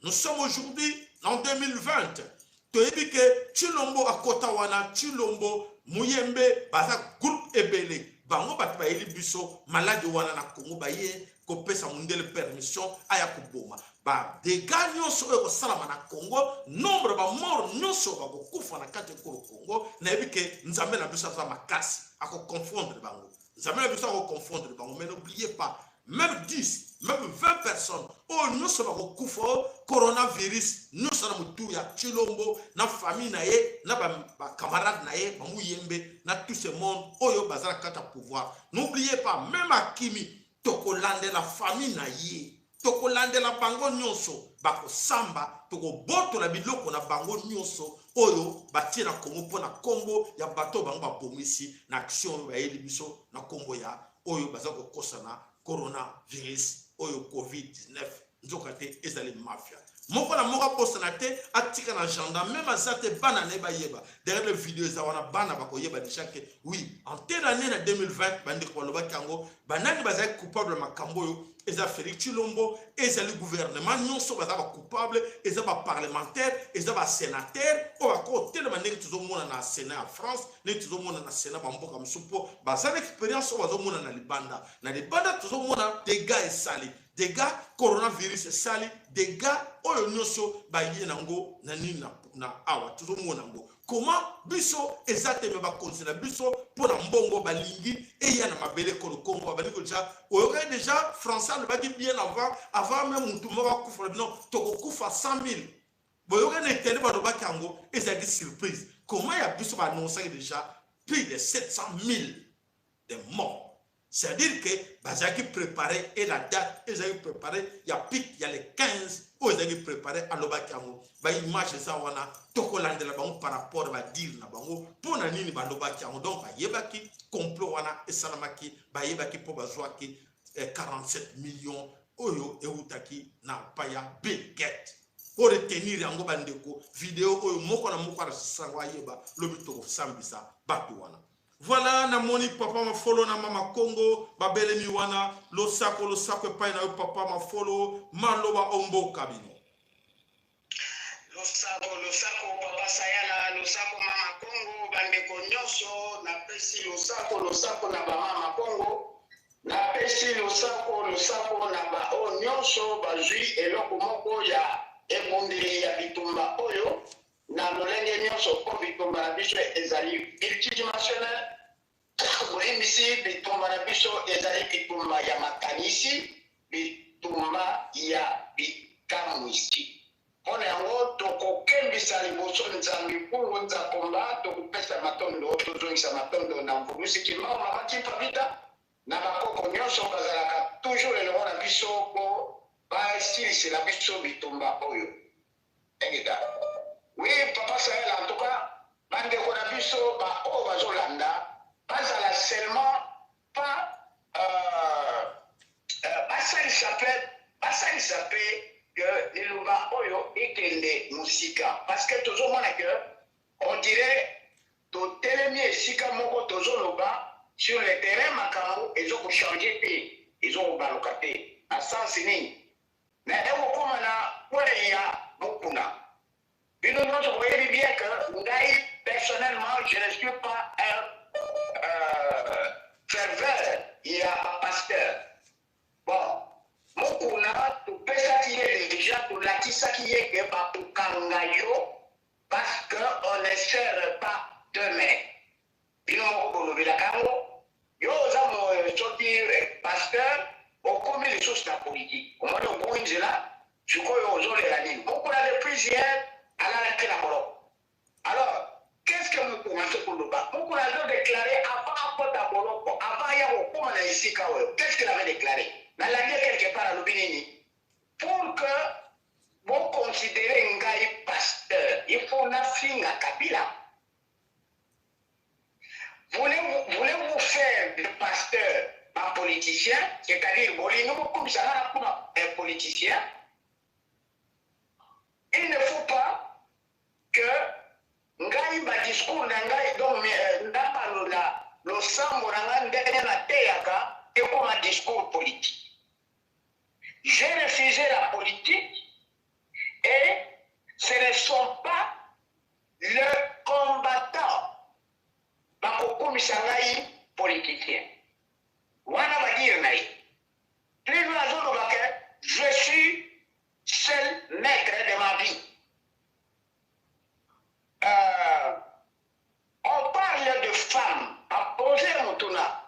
Nous sommes aujourd'hui en 2020. Tu as dit que Chilombo à Kotawana, Chilombo, Muyembe, Baza groupe ebele. Bango batba eli biso malade wana na Congo baye ko pesa mundele permission aya kuboma. Ba de gagnants so ko salama na Congo, nombre ba mort nyonso ba ko kufa na kati ko Congo, na ebike nzambe na biso za makasi ako confondre bango. Nzambe na biso ako confondre bango, mais n'oubliez pas même 10, même 20 personnes, oh nous sommes au couvre coronavirus, nous sommes tout ya Chilombo, na famille nae, na ba camarade nae, ba muyembe, na tout ce monde, oh yo bazara kata pouvoir. N'oubliez pas, même à Kimi, toko lande la famille nae, toko lande la bango nyonso, bako samba, toko boto la biloko na bango nyonso, oyo batie na Congo po na Congo ya bato bango ba bomisi na action ba eli biso na Congo ya oyo bazako kosana coronavirus oyo covid-19 nzokate ezali mafia moko na moko posana te atika na gendarme même azate bana ne ba yeba derrière les vidéos za wana bana bako yeba déjà que oui en telle année na 2020 bandi ko loba kango banani bazali coupable makambo yo eza Félix Tshilombo ezali gouvernement nyonso bazaba coupable ezaba parlementaire ezaba sénateur o bako tellement ndenge tuzomona na Sénat en France ne tuzomona na Sénat bamboka msupo bazana expérience o bazomona na libanda tuzomona des gars esali des gars coronavirus esali des gars oyo nyonso baye nango na nini na awa tuzomona ngo comment biso exactement ba conseiller biso pour na mbongo balingi et ya na mabele ko Congo ba déjà aurait déjà français le baki bien avant même tout moko kufa non toko kufa 100,000 boyoka ne tele ba do bakango et ça dit surprise comment ya biso ba annoncer déjà plus de 700,000 de morts C'est-à-dire que bazaki préparé et la date, ils ont préparé, il y a pic, il y a les 15, ils ont préparé à l'Obakiamo. Bah, image ça, on a Tokolande la bango par rapport à dire na bango, pour na nini ba l'Obakiamo. Donc, bah, yebaki, complot wana, et salamaki, bah, yebaki pour bazouaki 47 millions, oyo, et outaki, na paya, big get. Pour retenir yango bandeko, vidéo, oyo, moko na moko na sangwa yeba, lobito sambisa, batu wana. Voilà, na moni papa ma follow na mama Congo, babele miwana, lo sako epai na yo papa ma follow, maloba ombo kabino. Lo sako papa sayala, lo sako mama Congo, bandeko nyonso, na pesi lo sako na ba mama Congo, na pesi lo sako na ba o nyonso, ba jui eloko moko ya ebondeli ya bitumba oyo, na lolenge nyonso po bitumba na biso ezali multidimensionnel. Boyemisi bitumba na biso ezali bitumba ya makanisi, bitumba ya bikamwisi. Mpona yango tokokembisa liboso nzambe mpungu nzakomba, tokopesa matondo, tozongisa matondo na mvulusi kimao mabati pavita, na bakoko nyonso bazalaka toujours elongo na biso po basilisela biso bitumba oyo. Engeda. Oui, papa Sahel, en tout cas, bandeko na biso ba o bazolanda, bazala seulement pas basali s'appelle que les loba oyo ekende musika, parce que toujours moi que on dirait to telemi esika moko tozo loba sur le terrain makambo ezoko changer pe ezoko baloka te na sens nini na eko koma na kwele ya mokuna. Et nous, vous voyez bien que Ngaï, personnellement, je ne suis pas un ferveur, il y a un pasteur. Bon, mon kuna, tu peux s'attirer déjà, tu l'as dit ça qui est que pas pour Kangayo, parce qu'on ne sert pas demain. Et nous, on va la Kango, yo, nous sortir pasteur, on commet les choses de la politique. Comment on dit là, je crois qu'ils ont les années. Beaucoup de prières. Alors, qu'est-ce que nous commençons pour le bas? Nous avons déclaré avant qu'est-ce qu'il avait déclaré? Dans la vie quelque part à l'Obinini. Pour que vous considérez un gars pasteur, il faut une fille à Kabila. Voulez-vous faire de pasteur un politicien? C'est-à-dire, nous comme ça, un politicien. Il ne faut pas que ngai ba discours na ngai donc ndapa lo sambo na ngai ndenge na teyaka et comme un discours politique. J'ai refusé la politique et ce ne sont pas le combattant bakokumisa ngai politicien. Wana ba dire nai. Plus nous avons je suis seul maître de ma vie. On parle de femmes, à poser Mutuna.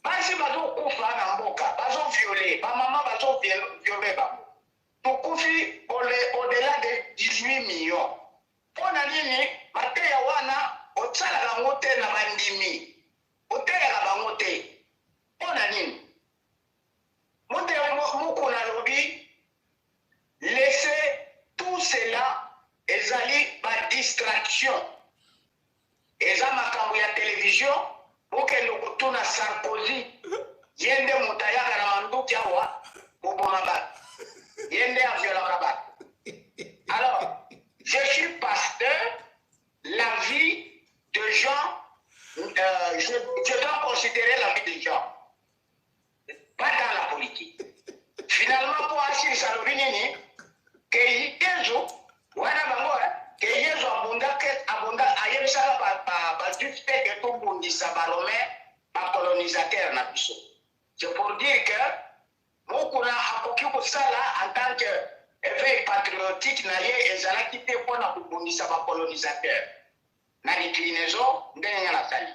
Basi bazo kufa na mboka, bazo violé, ba maman bazo violé ba. Tukufi au-delà de 18 millions. Pona nini, mateya wana, otsala na ngote na bandimi. Oteya na bangote. Pona nini. Monte mukuna lobi, laissez tout cela ezali par distraction. Eza makambo ya télévision pour que le kutuna Sarkozy yende mutayaka na manduki awa boboma ba. Yende aviolaka ba. Alors, je suis pasteur, la vie de gens, je dois considérer la vie des gens, pas dans la politique. Finalement, pour assurer ça, le vinini, que Yezo, wana bango, que Yezo abunda, ayemsala ba juste que tout bondi sabarome, ba colonisateur na biso. C'est pour dire que beaucoup na akoki ko sala en tant que éveil patriotique na ye ezala kité pour na bondi ba colonisateur. Na déclinaison ndenge na sali.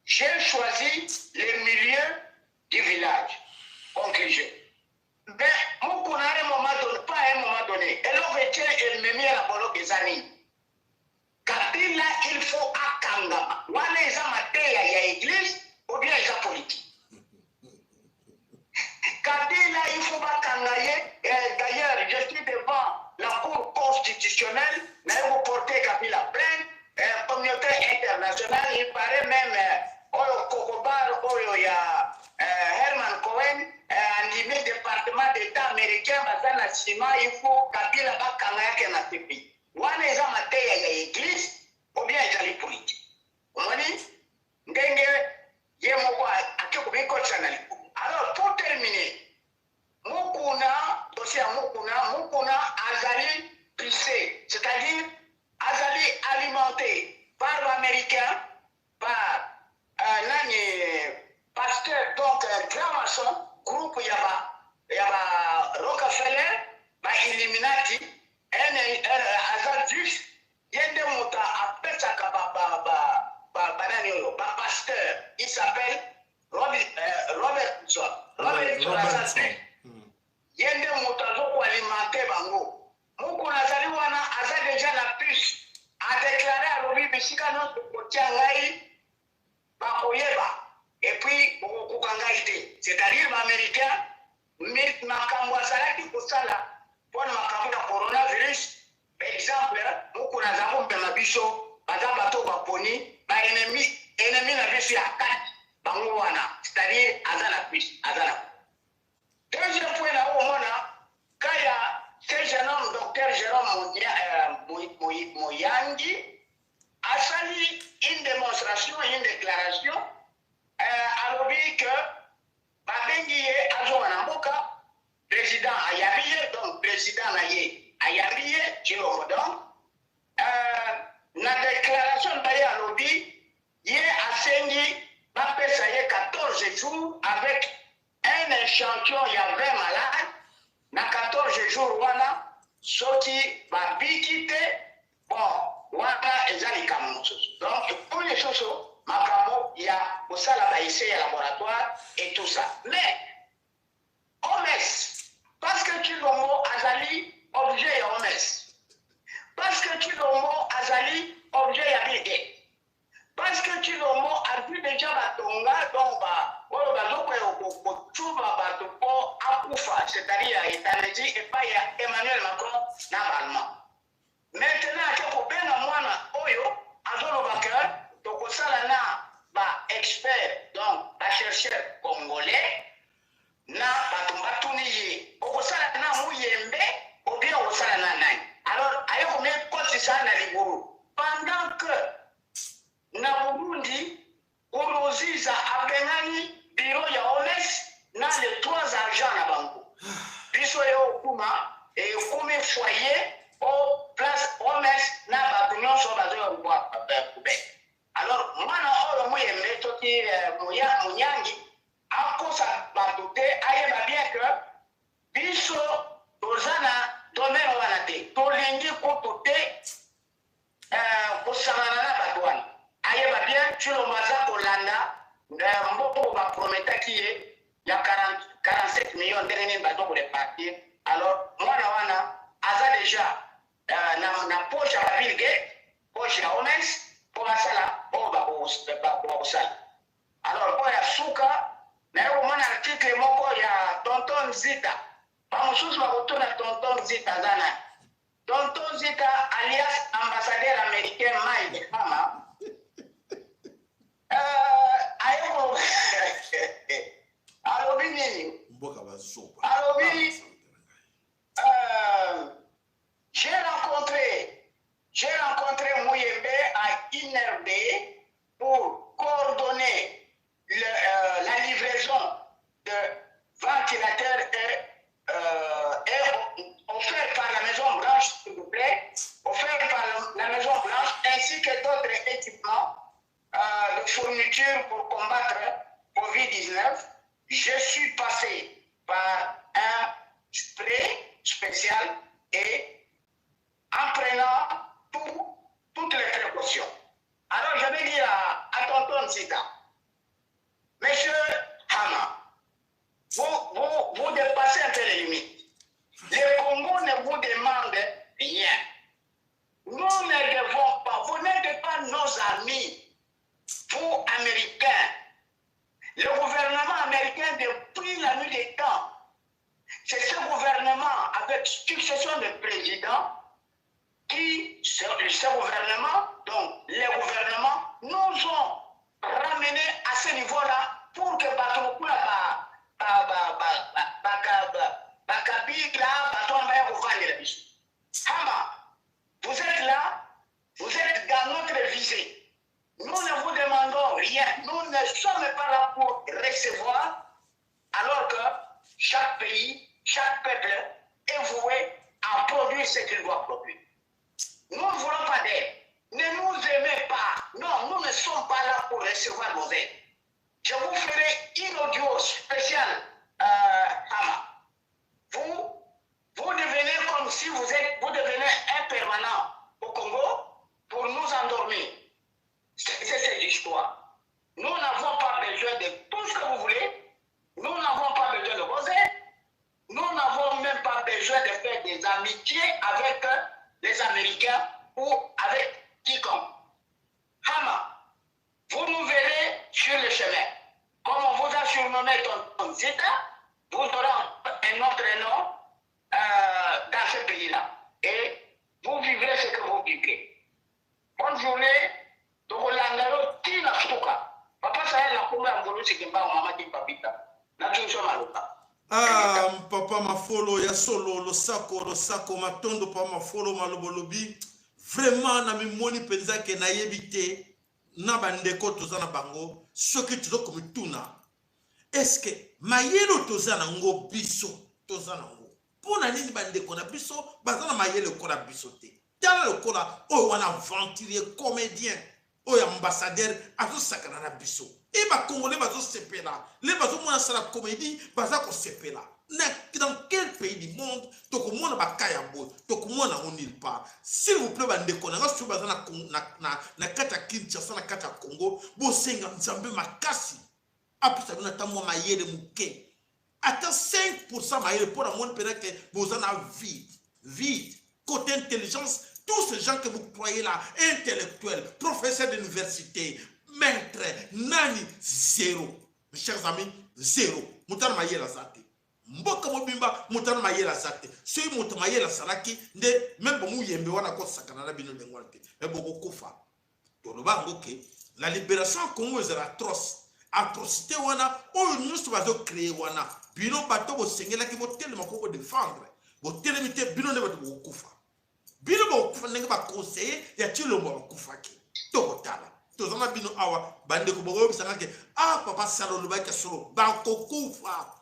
J'ai choisi les milieux du village. Conclusion. Mais mon qu'on a un moment donné, pas à un moment donné, et l'autre elle me met à la bolo des années. Kabila, il faut akanga. Wana eza mateya ya église ou bien eza politique. Américains baza na ciment, il faut Kabila bakanga yake na TPI. Wana eza mateya ya église ou bien ezali politique. Omoni ndenge ye moko ake kubikotsa na liku. Alors pour terminer, Mukuna, dossier Mukuna azali pissé, c'est-à-dire azali alimenté par l'Américain, par pasteur, donc grand maçon, groupe Yaba Rockefeller, Illuminati, azal juste, yende mota apesaka pasteur, il s'appelle Robertson. Yende mutazo ko alimenter bango. Muku nazali wana aza déjà la puce a déclaré à l'obi bisika no kotia ngai ba koyeba et puis kokangaite. C'est-à-dire l'américain makambo azalaki kosala pona makambo ya coronavirus. Par exemple, muku nazali mbema biso baza bato baponi ba ennemi na biso ya kati bango wana. C'est-à-dire aza la puce, aza la. Deuxième point là où on a, quand il y a ce jeune homme, docteur Jérôme Moyangi, a sali une démonstration, une déclaration, alors que Babengi Azoanamboka, président Ayabiye, donc président Ayabiye, Jérôme donc, la déclaration de à lobby, il y a assigné, ça y est 14 jours avec un échantillon, il y a 20 malades, dans 14 jours, voilà, sorti, bikite, bon, voilà, ils ont les camoufles. Donc, pour les choses, il y a pour ça là, essai laboratoire et tout ça. Mais, OMS, parce que tu le mot Azali, objet OMS. Parce que tu le mot Azali, objet Yabide. Parce que tu le mot a vu déjà Batonga, donc c'est-à-dire Italie et pas Emmanuel Macron normalement. Maintenant, il faut bien moi, Oyo, Azolobaka, donc ça là, expert, donc chercheur congolais, na Batumbatouniye, au Salana Mouyembe, ou bien au Salana Nai. Alors, ayo vous mettez quoi ça dans les gourous? Pendant que na Burundi, Uruziza Abenani, bureau ya OMS, na les 3 agents na banco. Biso yo kuma, et comme foyer, au place OMS, na batunion sur bazo ya bois, alors, moi, je suis Moyangi, à cause de aye bien que biso dozana domaine wanate tolingi kotote kosamanana batwana aye bien tu le maza kolanda mboko ba prometa qui est il y a 47 millions de bateaux pour les partir. Alors moi wana aza déjà na poche à Bill Gates, poche à OMS pour ça alors pour la souka mais au moins article moko ya tonton Zita pas chose va retourner à tonton Zita zana tonton Zita alias ambassadeur américain Mike Hama ayo alobi nini mboka bazoba alobi j'ai rencontré Mouyembe à INRB pour coordonner la livraison de ventilateurs et offert par la Maison Blanche, s'il vous plaît, offert par la Maison Blanche, ainsi que d'autres équipements de fourniture pour combattre COVID-19. Je suis passé par un spray spécial et en prenant toutes les précautions. Alors je vais dire à tonton Zita, monsieur Hama, vous dépassez un peu les limites. Le Congo ne vous demande rien. Nous ne devons pas, vous n'êtes pas nos amis, vous Américains. Le gouvernement américain, depuis la nuit des temps, c'est ce gouvernement avec succession de présidents qui, ce gouvernement, donc les gouvernements, nous ont ramenés à ce niveau-là pour que Batokula, Bakabila, peuple est voué à produire ce qu'il doit produire. Nous ne voulons pas d'aide. Ne nous aimez pas. Non, nous ne sommes pas là pour recevoir vos aides. Je vous ferai une audio spéciale, Hama. Vous devenez comme si vous devenez un permanent au Congo pour nous endormir. C'est cette histoire. Nous n'avons pas besoin de tout ce que vous voulez. Nous n'avons pas besoin de vos aides. Nous n'avons même pas besoin de faire des amitiés avec les Américains ou avec quiconque. Hama, vous nous verrez sur le chemin. Comme on vous a surnommé ton Zeta, vous aurez un autre nom dans ce pays-là. Et vous vivrez ce que vous vivez. Bonne journée. Tokolangalo tina fuka. Papa saya la kumba ngolo sikimba mama tipapita. Na tunso maluka. Ah, papa mafolo ya solo lo sako matondo pa mafolo malobolobi. Vraiment na mimoni penza ke na yebite na bandeko tozana bango soki tuzo komituna. Est-ce que mayelo tozana ngo biso tozana ngo. Pona nini bandeko na biso bazana mayelo ko na biso te. Tala le kola o wana aventurier comédien o ambassadeur azo sakana na biso. Et ba congolais bazo sepela. Les bazo mona sala comédie baza ko sepela. Dans quel pays du monde toko mona ba kayambo toko mona on nulle part. S'il vous plaît bandeko na ngaso baza na kata Kinshasa na kata Congo bo senga nzambe makasi. Apisa bina tamwa mayele muke. Ata 5% mayele pour la monde peut-être que vous en avez vide. Côté intelligence, tous ces gens que vous croyez là, intellectuels, professeurs d'université, maîtres, nani, zéro. Mes chers amis, zéro. Moutan maye la zate. Mboka mobimba, moutan maye la zate. Ceux moutan maye la salaki, même bon yembe wana ko sakana bino lengwante. Mais bon kofa. Toloba ngoke, la libération Congo est atroce. Atrocité wana, nous sommes créé wana. Bino bato bo sengela ki bo tellement ko défendre. Bo telemite bino ne bato bo kufa. Bino bo kufa nenge ba conseiller ya tilo bo kufa ki. To tala. To zama bino awa bande ko bo bisanga ke papa salo lo ba ke solo ba ko kufa.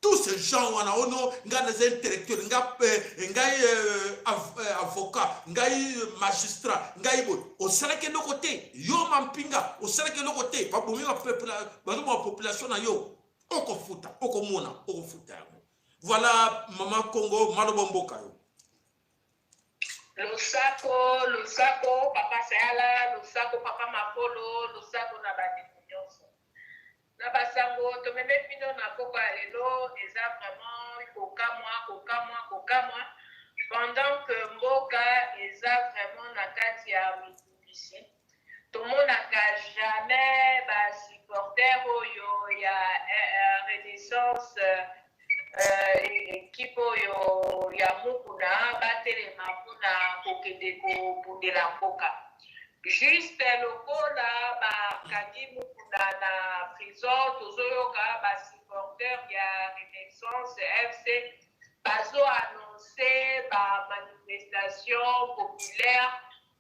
Tous ces gens wana ono nga des intellectuels nga avocat nga magistrat nga ibo o sala ke no côté yo mampinga o sala ke no côté ba bomi ba peuple ba mo population na yo oko futa oko mona oko futa. Voilà maman Congo malobomboka yo. Lusako, papa Sayala, Lusako, papa Mapolo, Lusako na bandi nyonso. Na basango, to meme pino na poko alelo, eza vraiment kokamwa. Pendant que Mboka eza vraiment na kati ya Mitsubishi. To monaka jamais ba supporter oyo ya Renaissance équipe oyo ya mukuna batelema mpona kokende kobundela mboka. Juste lokola bakandi mukuna na prison tozoyoka basupporter ya Renaissance FC bazo annonce bamanifestation populaire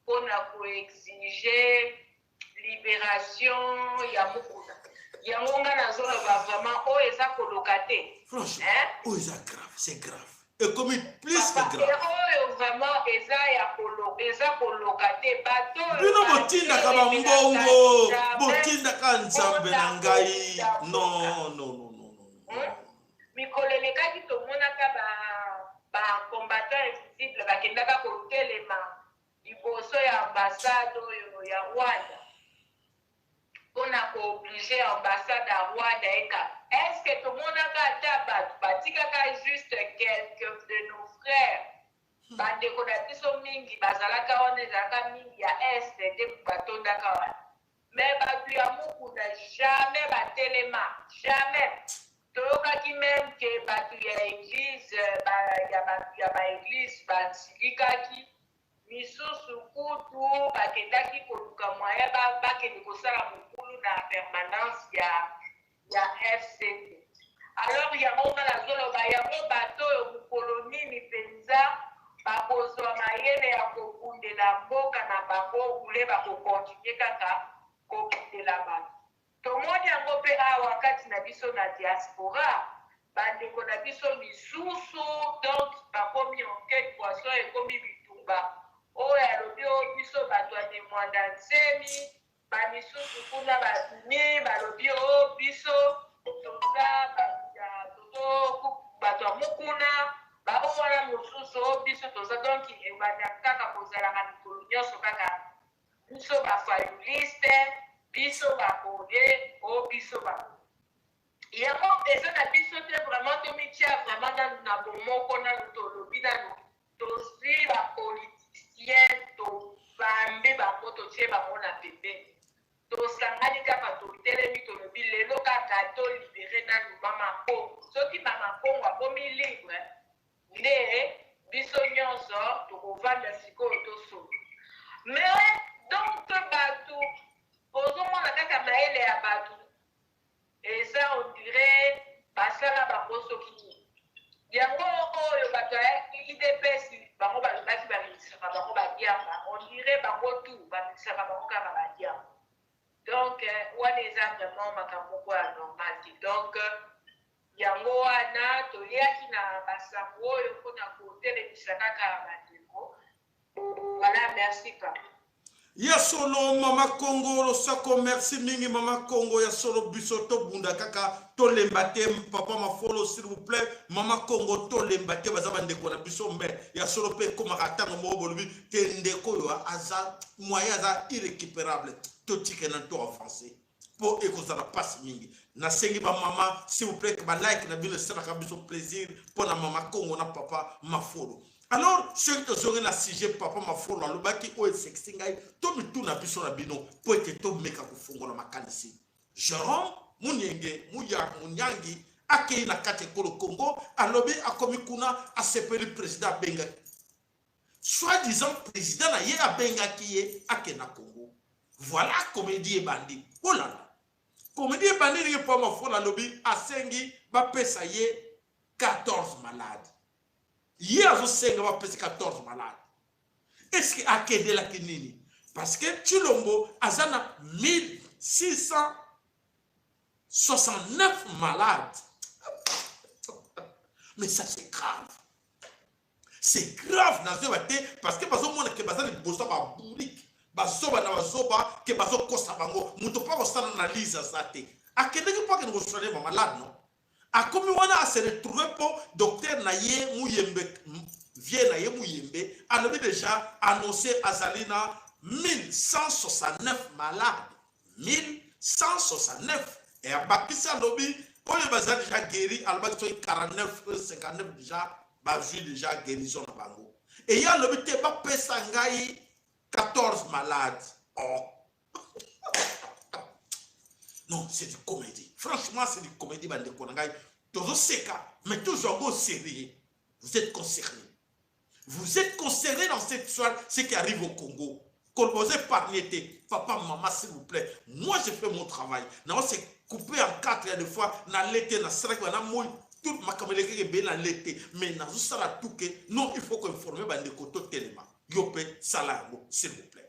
mpona koexige libération ya mukuna. Yango nga nazoloba vraiment oyo eza koloka te. Franchement, oh, c'est grave. Et comme plus que grave. Oh, vraiment, eza koloka te. Bato. Bino botinda kaba mbongo, botinda ka nzambe na ngai. Non. Mikolo elekaki tomonaka ba combattant invisible bakendaka kotelema liboso ya ambassade oyo ya Rwanda. On a obligé l'ambassade à Rwanda. Est-ce que tout le monde a dit juste quelques de nos frères? Bande konabiso mingi bazalaka wana ezalaka mingi ya est de batondaka wana. Mais batu ya mukuna jamais batelema, jamais. Toyokaki même que batu ya église, ya ba église basilikaki. Misusu kutu bakendaki koluka moyen bakende kosala mokulu na permanence ya FCD. Alors yango nga nazoloba yango bato oyo mokolo nini mpenza bakozwa mayele ya kobundela mboka na bango ule bakokontinue kaka kobundela bato. Tomoni yango mpe awa kati na biso na diaspora bandeko na biso misusu basemi bamisusu kuna babimi balobi o biso toza bato ya mokuna bango wana mosusu o biso toza donk ebanda kaka kozalaka mikolo nyonso kaka biso bafayuliste biso bakode o biso ba yango eza na biso te vraiment tomitia vraiment na bomoko nanu tolobi nanu tozwi bapoliticien tobambe bango totie bango na pembeni tosangani kaka totelemi tolobi lelo kaka tolibere nanu mama kongo soki mama kongo akomi libre nde biso nyonso tokovanda sikoyo tosolo mais donc bato ozomona kaka mayele ya bato eza on dirait basala bango soki yango oyo bato ya idps bango balobaki bamilisaka bango badiamba on dirait bango tu bamilisaka bango kaka badiamba donc wana eza vraiment makambo moko ya normal te donc yango wana toyaki na basango oyo mpona kotelemisa kaka bandeko voilà merci papa. Ya solo mama Congo losako merci mingi mama Congo ya solo biso to bunda kaka to lembate papa mafolo s'il vous plaît mama Congo to lembate bazaba ndeko na biso mais ya solo pe koma katanga mo bolobi ke ndeko yo aza moyen aza irrécupérable to tikena to avancer pour ekozala passe mingi na sengi ba mama s'il vous plaît ba like na bino sala ka biso plaisir pour na mama Congo na papa mafolo. Alors, ce que tu as sujet papa mafolo le baki o sexy ngai to mitu na biso na bino po ete to meka kufungola makanisi. Jérôme Munyenge Munyangi akei na kate kolo Congo alobi akomi kuna asepeli président benga. Soi-disant président na ye abenga kiye ake na Congo. Voilà comédie bandi. Oh là là. Comédie bandi ni papa mafolo alobi asengi ba pesa ye 14 malades. Hier, je sais qu'on va passer 14 malades. Est-ce qu'il y a aidé la Kenini? Parce que Chilombo a 1669 malades. Mais ça, c'est grave. C'est grave dans ce matin parce que parce que mon que bazali bossa ba bourrique. Bazoba na bazoba que bazo kosa bango. Muto pa kosa na analyse ça te. A Kenini pas que nous soyons malades non? A comme on a se retrouvé pour docteur Naye Mouyembe, vient Naye Mouyembe, a déjà annoncé à Zalina 1169 malades. 1169. Et à Bakissa Lobby, on est déjà guéri, à 49, 59 déjà, basé déjà guérison à Bango. Et il y a le but de Pesangaï, 14 malades. Oh. Non, c'est du comédie. Franchement, c'est du comédie, bande konangai. Toujours seka, mais toujours au sérieux. Vous êtes concernés. Vous êtes concernés dans cette histoire, ce qui arrive au Congo. Colbosé par l'été. Papa, maman, s'il vous plaît. Moi, j'ai fait mon travail. Non, c'est coupé en 4 de fois. Dans l'été, dans Srak, dans moi, tout ma caméra qui est bien dans l'été. Mais dans tout ça, non, il faut qu'informer bande koto tellement. Yopé, salango, s'il vous plaît.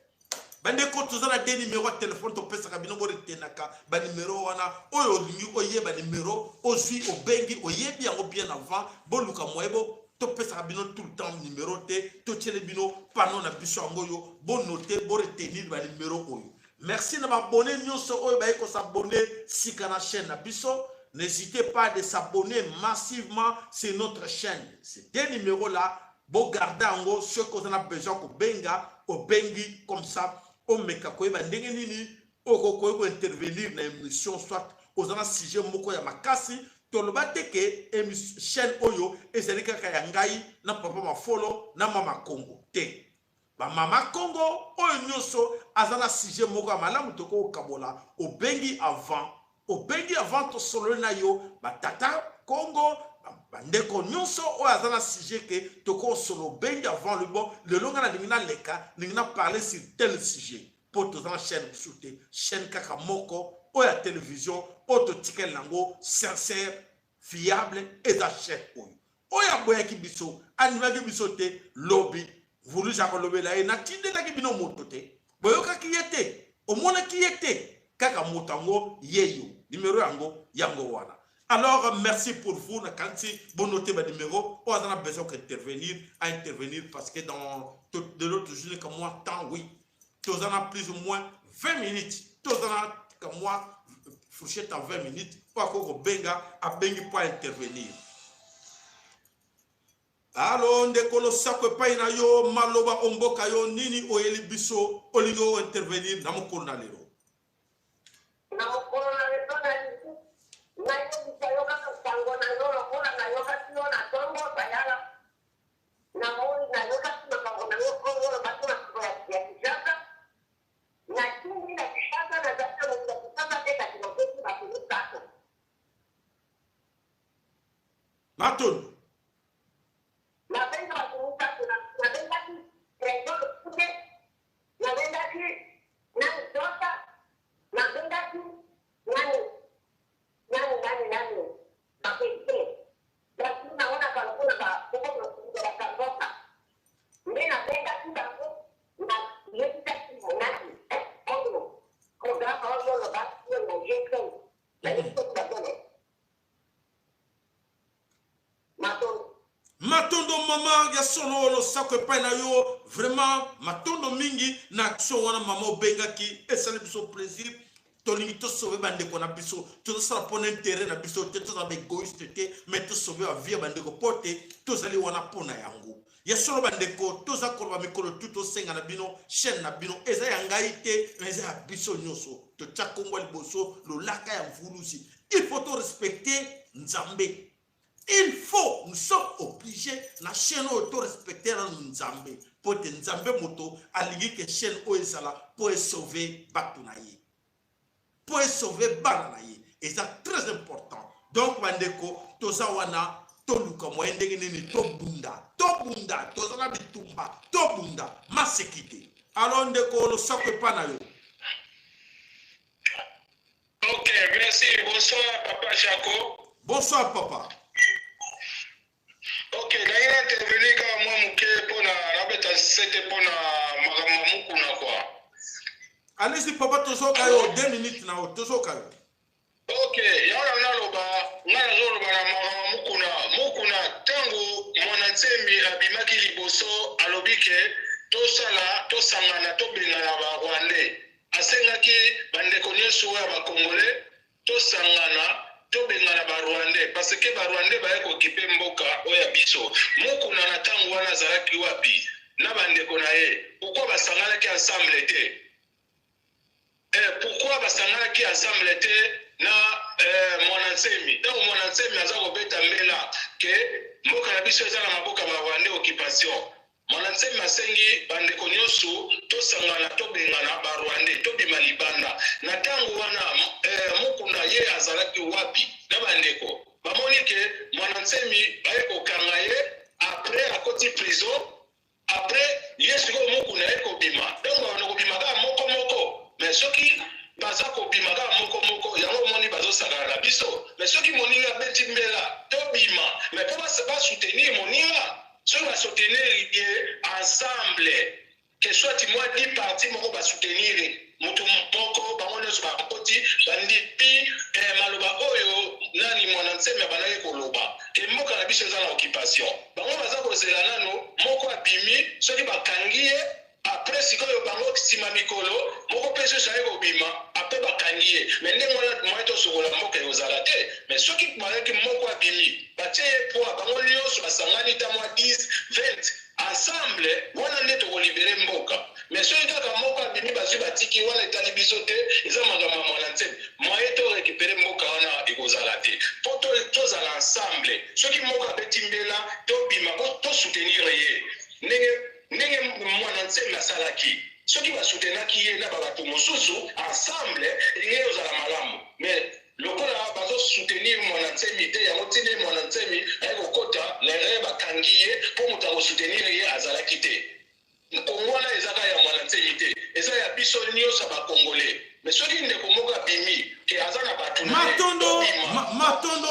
Bande koto zana des numéros de téléphone to pesa kabino bore tenaka ba numéro wana oyo lingi oye ba numéro aussi au bengi oye bien avant boluka moyebo to pesa kabino tout le temps numéro te to tele bino pano na biso ngoyo bon noter bore tenir ba numéro oyo. Merci de m'abonner nyonso oyo ba ko s'abonner sika na chaîne na biso. N'hésitez pas de s'abonner massivement sur notre chaîne. Ces deux numéros là, bon garder en gros ce qu'on a besoin pour benga au bengi comme ça. O meka koyeba ndenge nini oko intervenir na émission soit ozana sujet moko ya makasi toloba teke chaîne oyo ezali kaka ya ngai na papa mafolo na mama Congo te ba mama Congo oyo nyonso azana sujet moko ya malamu toko kabola obengi avant to solo na yo ba tata Congo bandeko nyonso oyo azana sujet ke toko solo bengi avant le bon le longa na dingina leka dingina parler sur tel sujet pour tous en chaîne soute chaîne kaka moko oyo ya télévision auto ticket lango sincère fiable et chaîne oyo boya ki biso anima ki biso te lobby vulu jako lobby la na tinde la ki bino moto te boyoka ki yete omona ki yete kaka motango yeyo numéro yango wana. Alors, merci pour vous. Bon notez mes numéros. On a besoin d'intervenir, parce que dans de l'autre journée comme moi, tant oui. tous en a plus ou moins 20 minutes. Tous en a comme moi, fourchette à 20 minutes, pour qu'on benga, à bengi pour intervenir. Alors, ndekolo sakwe pa ina yo maloba omboka yo nini oyeli biso olingo intervenir na mokolo na lelo. Na mokolo na lelo na liku na yo bisayoka tango na yo lokola na yo kasino na tongo bayala na moi na yo kasino tango na yo kongo batu na ya kishaka na chini na kishaka na zaka na kishaka teka kinoketi na kinukako Maton. La venga a comunicarse, la venga aquí, prendo los puñes, la venga aquí, nani tota, la venga aquí, nani, papel, la una calcula para poco de la cargota. Mira, venga aquí, la dieta aquí, nani, otro, con la otro lo va a hacer en el jefe, la dieta de la pone. Matondo mama ya sono lo sakwe pa na yo vraiment matondo mingi na action wana mama benga ki esali biso plaisir to lingi to sauver bande ko na biso to sala pona intérêt na biso te to ba égoïste te mais to sauver a vie bande ko porter to sali wana pona yango ya sono bande ko to za ko ba mikolo tuto senga na bino chaîne na bino eza ya ngai te eza ya biso nyoso to tchakongo liboso lo laka ya mvulusi il faut to respecter Nzambe. Il faut, nous sommes obligés, la chaîne auto respecter Nzambe. Pour que Nzambe moto, aligi que chaîne oezala pour sauver Batunaye. Pour sauver Baranaye. Et c'est très important. Donc, Bandeko, Tozawana, Toluka, Moendegi Nini, Tobunda, Tozana Bitumba, Tobunda, Masekite. Alors, Ndeko, le sacre panayo. Ok, merci. Bonsoir, Papa Jaco. Bonsoir, Papa. Ok, d'ailleurs, intervenir quand moi, Mouké, pour la bête, c'était pour la Magamamukuna, quoi. Allez-y, Papa, toujours kayo, 2 minutes, na, toujours kayo. Ok, y'a na loba, ngana zo loba na Magamamukuna, tango, mwanatsembi, abimaki liboso, alobike, tosangana, tobengana ba Rwandais. Asengaki, bandeko nyeso ya ba Congolais, tosangana, tobengana ba Rwandais parce que ba Rwandais ba ko kipe mboka oya biso mukuna na tango wana zalaki wapi na bandeko na ye pourquoi basangana ki ensemble te pourquoi basangana ki ensemble te na Mwanansemi donc Mwanansemi aza ko beta mbela ke mboka na biso eza na maboka ba Rwandais occupation Mwanansemi asengi bandeko nyoso tosangana tobengana ba Rwandais tobima libanda na tango wana mukuna ye azalaki wapi na bandeko bamoni ke Mwanansemi baye kokanga ye après akoti prison après yesu ko mukuna ye kobima donc bana kobima ka moko mais soki baza kobima ka moko yango moni bazo sakana na biso mais soki moninga beti mbela tobima mais po ba soutenir moninga soki ba soutenir ensemble que soit moi 10 parties moko ba soutenir mutu mpoko bango nyonso bakoti bandipi maloba oyo nani Mwanansemi abanaki koloba ke mboka na biso eza na occupation bango baza kozela nano moko abimi soki bakangi ye après sikoyo bango nsima mikolo moko mpe soso aye kobima apres bakangi ye mais ndenge wana moye tosokola mboka ekozala te mais soki balaki moko abimi batie ye poa bango nyonso basangani ta mwa 10 20 ensemble wana nde tokolibere mboka mais soki kaka moko abimi bazwi batiki wana etali biso te eza makambo ya Mwanansemi moye torekipere mboka wana ekozala te po tozala ensemble soki moko abeti mbela tobima po tosoutenir ye ndenge Mwanansemi asalaki soki basoutenaki ye na babato mosusu ensemble ye ozala malamu mais lokola bazo soutenir Mwanansemi te yango tine Mwanansemi aye kokota na ye bakangi ye po moto akosoutenir ye azalaki te Kongo wana ezaka ya Mwanansemi te eza ya biso nyonso bakongole mais soki ndeko moko abimi ke aza na bato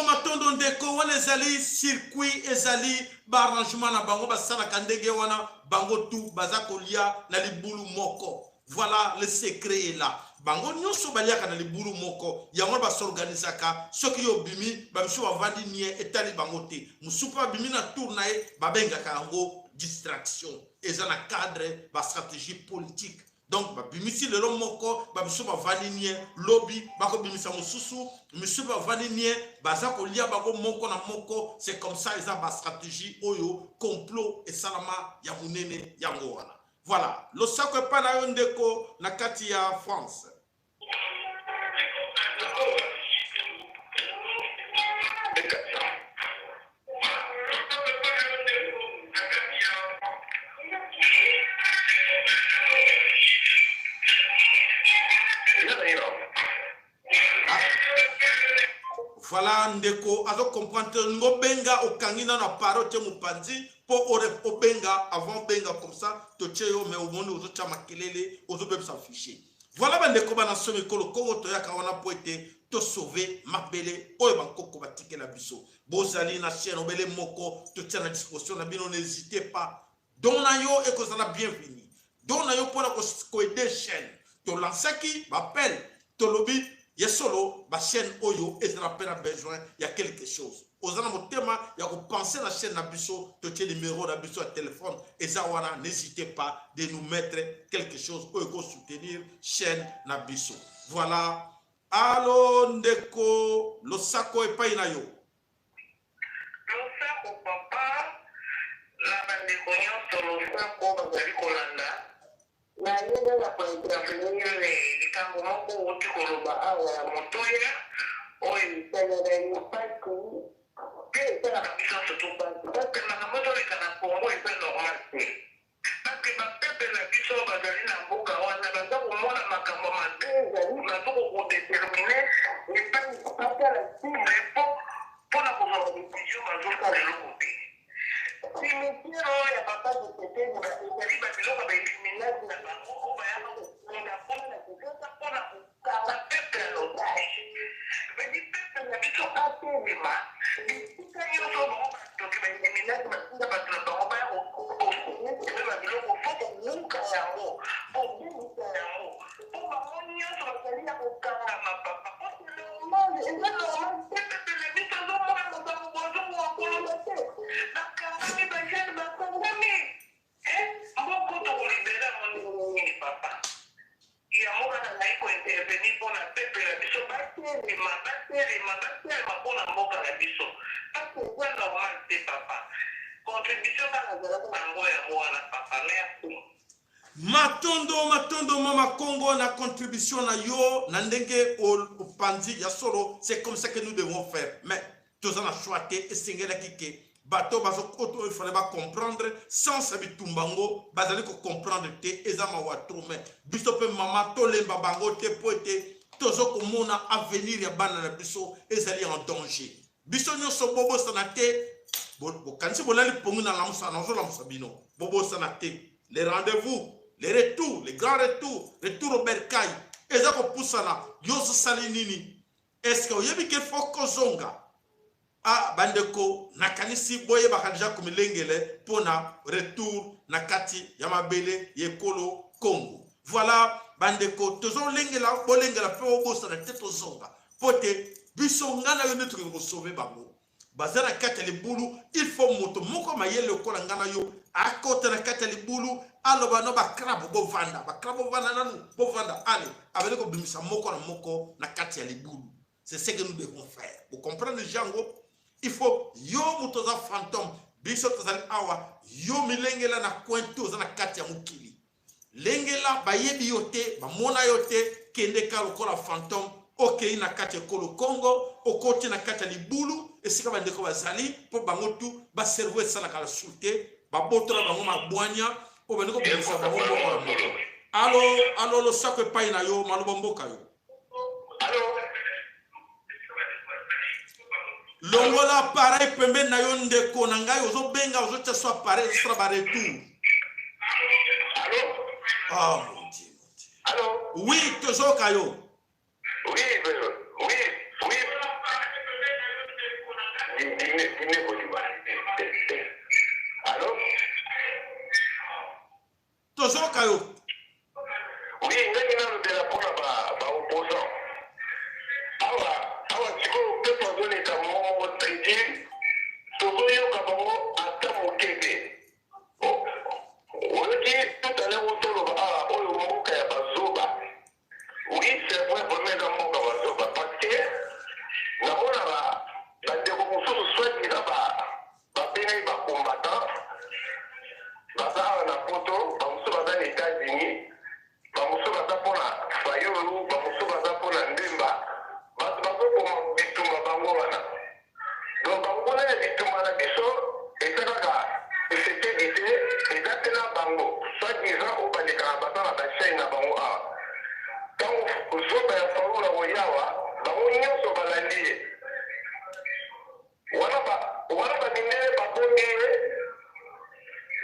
matondo ndeko wana ezali circuit ezali baarrangement na bango basalaka ndenge wana bango tu baza kolia na libulu moko voilà le secret est là bango nyonso baliaka na libulu moko yango basorganisaka soki yo bimi bamisu bavandi nie etali bango te mosusu babimi na tour na ye babengaka yango distraction eza na cadre ba stratégie politique Donc, bimisi le moko, biso bavandi nie lobby, bako bimisa mosusu, biso bavandi nie, bazako lia bako moko na moko, c'est comme ça ils ont ba stratégie oyo complot et salama ya munene yango wana. Voilà, le sako pa na ndeko na kati ya France. Voilà, ndeko, azo comprendre ngo benga okangina na parote mupanzi po obenga avant benga comme ça to cheyo mais au monde ozo chama kelele ozo beb s'afficher. Voilà bandeko bana somi kolo kongo to yaka wana poete to sauver mabele oyo bankoko batike la biso. Bozali na chaîne obele moko to tia na disposition na bino, n'hésitez pas. Dona yo e kozala bienvenue. Dona yo pona ko aider chaîne. To lansaki bapel to lobby Yesolo, ma chaîne Oyo, et ça a besoin, il y a quelque chose. Aux amis, mon thème, il y a que penser la chaîne Nabiso, tu as le numéro d'Abiso à téléphone, et ça, n'hésitez pas de nous mettre quelque chose pour soutenir chaîne Nabiso. Voilà. Allo, Ndeko, le sako et pas inayo. Le sako, papa, la bande sur le sako, na yeye na kuintervenir likambo moko oti koloba awa ya motoya oyo esalele mpasi mpe esalaka biso sotupa parce na moto lekana kongo eza normal te parce bapepe na biso bazali na mboka wana baza komona makambo mabe ezali baza kokodetermine epai atala cible mpona kozwa décision bazosala eloko te simitiro ya papa de teteni ezali babiloko baeliminage na bango oyo bayaka kolinga mpona na kokosa mpona kokanga pepe ya lobage badi pepe na biso atelema bisika nyonso bango batoki baeliminage batinda bato na bango baya kokosumetebe babiloko fo komuka yango kobimisa yango mpo bango nyonso bazali ya kokangama papa normal eza normal te pepe na biso azomona mabango bozongoa kolona te bakangami bajene bakangami mboko tokolibela monini papa yango wana nai kointervenir mpona pepe na biso batelema mpona mboka na biso parce eza normal te papa contribution kaka azalaka nango yango wana papa merci. Matondo mama Congo na contribution na yo na ndenge opanzi ya solo, c'est comme ça que nous devons faire. Mais tous on a choisi et singela kike bato bazo koto il fallait pas comprendre sans sabitumbango bazali ko comprendre te ezama watrume biso pe mama to lemba bango te poete tozo ko mona avenir ya bana na biso ezali en danger biso nyoso bobo sanate bo kansi bolali pongu na lamusa na zo lamusa bino bobo sanate les rendez-vous, les retours, les grands retours au bercail. Eza ko pusana yoso salinini. Est-ce que oyebi ke foko zonga? Ah bandeko nakanisi boye bakadija kumilengele pona retour na kati ya mabele yekolo Congo. Voilà bandeko tozo lengela bolengela pe obosa na teto zonga. Pote biso ngana yo netu ko sauver bango. Bazana kati le bulu il faut moto moko mayele okola ngana yo akota na kati le bulu aloba no ba krabo bovanda nanu bovanda ale avec ko bimisa moko na moko na kati ya le bulu. C'est ce que nous devons faire. Vous comprenez Jango? Il faut yo mutoza fantôme biso tozali awa yo milengela na kwento za na kati ya mukili. Lengela bayebi yote ba mona yote kende ka lokola fantôme okei na kati ya kolo Congo okoti na kati ya libulu esika bandeko bazali po bango tu ba cerveau esala kala sulte ba botola bango mabwanya po bandeko bisa bango moko. Allo lo sako epai na yo maloba mboka yo. Allo longola pareil pembe na yo ndeko na ngai ozo benga ozo tsa so pareil extra ba retour. Allo Ah mon Dieu. Allo Oui, tozo kayo. Oui. Allô? Tozo kayo. Oui, nous de la opposant. Awa, tu peux pas donner ta mot, traiter, Tozoyo Kabamo, à ta mokebe. On dit tout à l'heure, on a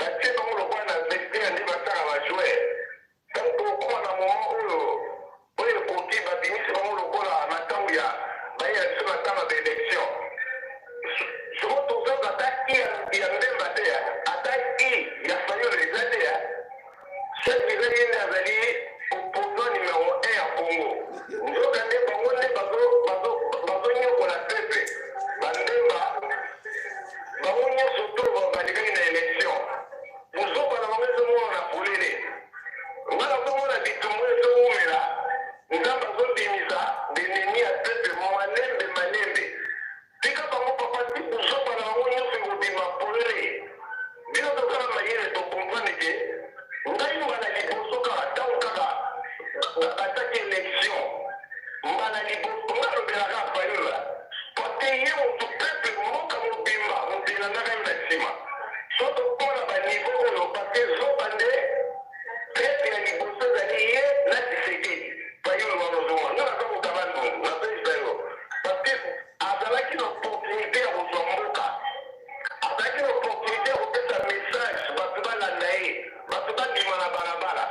batie bango lokola na vestire nde basala bajoueur donc okoma na moment oyo ekoki babimisi bango lokola na ntango ya baye ya biso na ntango ya baélection soko tozoka ata i ya ndemba te ata i ya fayolo eza te chef eza ye nde azali opposant numéro 1 ya Congo nzoka nde bango nde bazonyokola pepe bandemba bango nyonso to balikaki na élection mozoka na bango ezomona na polele nga nazomona bitumbu ezowumela nzambe azobimisa beneni ya pepe malembe tika bango papa ti bozoka na bango nyonso ekobima polele bino tokala mayele tokomprane ke ngai mbala liboso kaka ntango kaka ataki élection mbala liboso nga lobelaka fayola pate ye motu pepe mboka mobimba mobelandaka ye na nsima so tokona banivo oyo pate zoba nde pepe ya liboso ezali ye na Tshisekedi fayola banozonga nga naza kokaba ndongo nazoyisa yo pate azalaki na opportunité ya kozwa mboka azalaki na opportunité ya kopesa message bato balanda ye bato bandima na balabala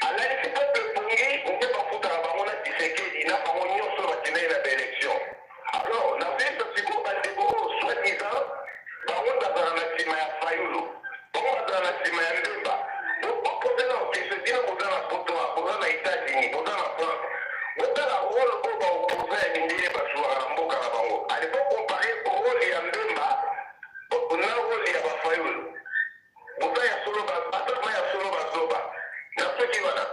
alalisi pepe pongi nde bafutaka bango na Tshisekedi na bango nyonso bakendaki na baélection alors nazoyisa sikoyo bandeko oyo soi-disant bango bazala na nsima ya fayulu bango bazala na nsima ya ndemba opose na okese dina boza na potoa boza na États-Unis boza na France botala role oyo baoposa ya mindele basuwaka na mboka na bango alipo kompare role ya ndemba na role ya bafayulu bota ya solo basama ya solo bazoba na soki wana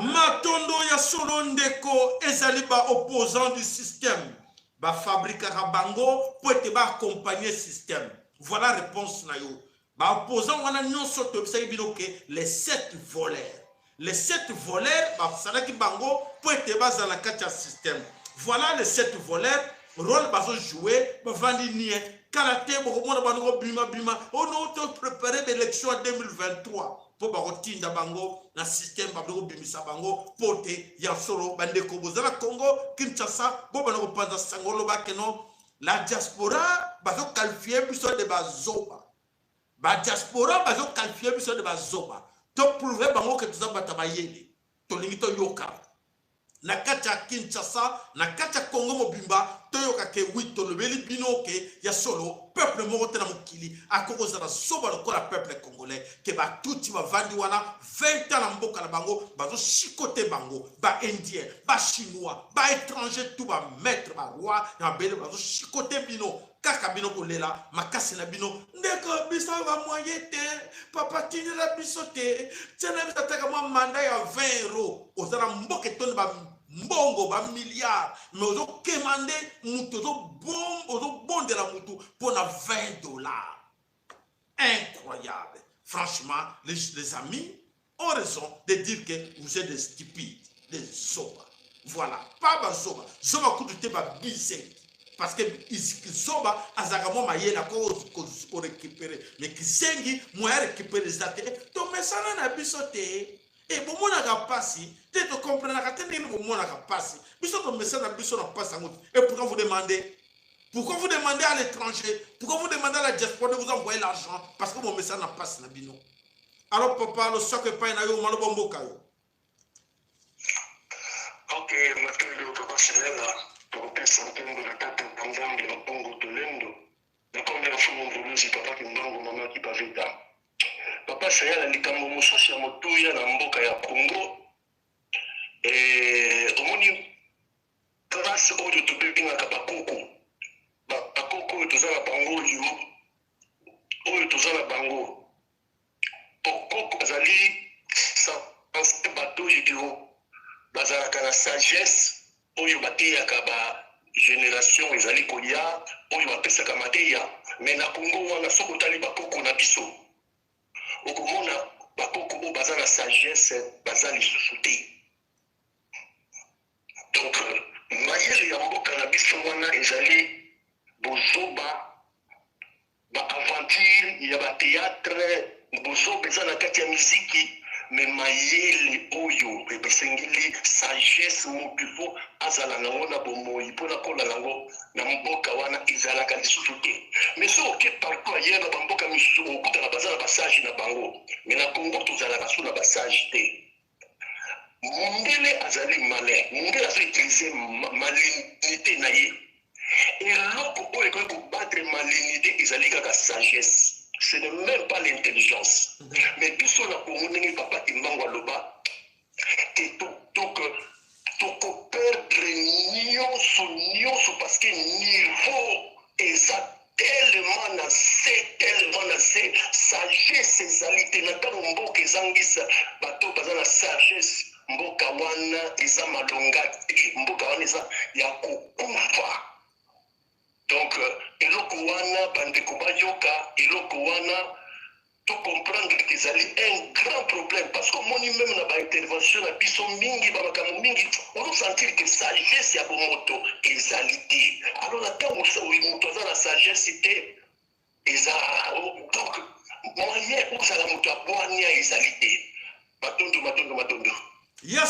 matondo ya solo ndeko ezali ba opposant du système ba fabrikaka bango po ete ba accompagner système voilà réponse na yo ba opposant wana nyonso toyebisaki bino ke les 7 voleurs basalaki bango po ete bazala na kati ya système voilà les 7 voleurs rôle bazojouer bavandi nie kala te bokomona bango bima ono to préparer l'élection en 2023 po bakotinda bango na système babimisa bango pote ya solo bandeko bozala Congo Kinshasa bo bango panza sangolo bakeno la diaspora bazoqualifier biso de bazoba ba diaspora bazoqualifier biso de bazoba to prouver bango ke tuzabata bayele to lingi to yoka na kati ya Kinshasa na kati ya Congo mobimba toyoka ke wito lobeli bino ke ya solo peuple moko te na mokili akokoza na soba lokola peuple congolais ke batuti bavandi wana 20 ans na mboka na bango bazoshikote bango ba indien ba chinois ba étranger tout ba maître ba roi na bele bazoshikote bino kaka bino kolela makasi na bino ndeko biso ba moyen te papa tinela biso te tena bisataka mwa manda ya 20 € ozala mboka tonne ba mbongo ba milliard mais ozo kemande mutu ozo bondela mutu pour na 20 $. Incroyable. Franchement, les amis ont raison de dire que vous êtes des stupides, des zoba. Voilà, pas ba zoba. Zoba kutu ba bisé. Parce que zoba azagamo mayela ko récupérer mais kisengi moya récupérer ça te to mesana na bisote. Et bon mon agapasi, tu te comprends la cathédrale bon mon agapasi. Biso to message na biso na passe en et pourquoi vous demandez à l'étranger, pourquoi vous demandez à la diaspora de vous envoyer l'argent parce que mon message n'a pas na bino. Alors papa le socle pas na yo malo bombo kayo. OK, maintenant le papa Sénégal, pour que ça tombe la tête en ensemble en Congo de l'Indo. La première fois mon voulu c'est papa qui mbango maman qui pas vite. Papa Sayala likambo mosusu ya motuya na mboka ya Congo omoni classe oyo tobengaka bakoko oyo toza na bango oyo toza na bango bakoko bazali bato oyo bazalaka na sagesse oyo bateyaka bagénération ezali kolia oyo bapesaka mateya mais na Congo wana soki otali bakoko na biso okomona bakoko oyo baza na sagesse baza lisusu te donc mayele ya mboka na biso wana ezali bozoba baaventure ya batéâtre bozoba eza na kati ya miziki me mayele oyo ebesengeli sagesse mokivo azala nango na bomoi mpona kola nango na mboka wana ezalaka lisusu te mais so oke partout aye na bamboka misusu okutaka baza na basage na bango. Mais na Congo tozalaka so na basage te. Mundele azali malin. Mundele azo utiliser malignité na ye. Et l'autre oyo ekoki kobattre malignité ezali kaka sagesse. Ce n'est même pas l'intelligence. Mais biso na Congo ndenge papa Timbango aloba que toko perdre nyonso parce que niveau eza tellement na se sagesse ezali te na ntango mboka ezangisa bato baza na sagesse mboka wana eza malonga te mboka wana eza ya kokufa. Donc eloko wana bandeko bayoka eloko wana to comprendre que ezali un grand problème parce que moni même na baintervention na biso mingi bamakambo mingi on sentir que sagesse ya bomoto ezali te. Alors na ntango moto aza na sagesse te eza donc moyen ozala moto abwania ezali te. Matondo ya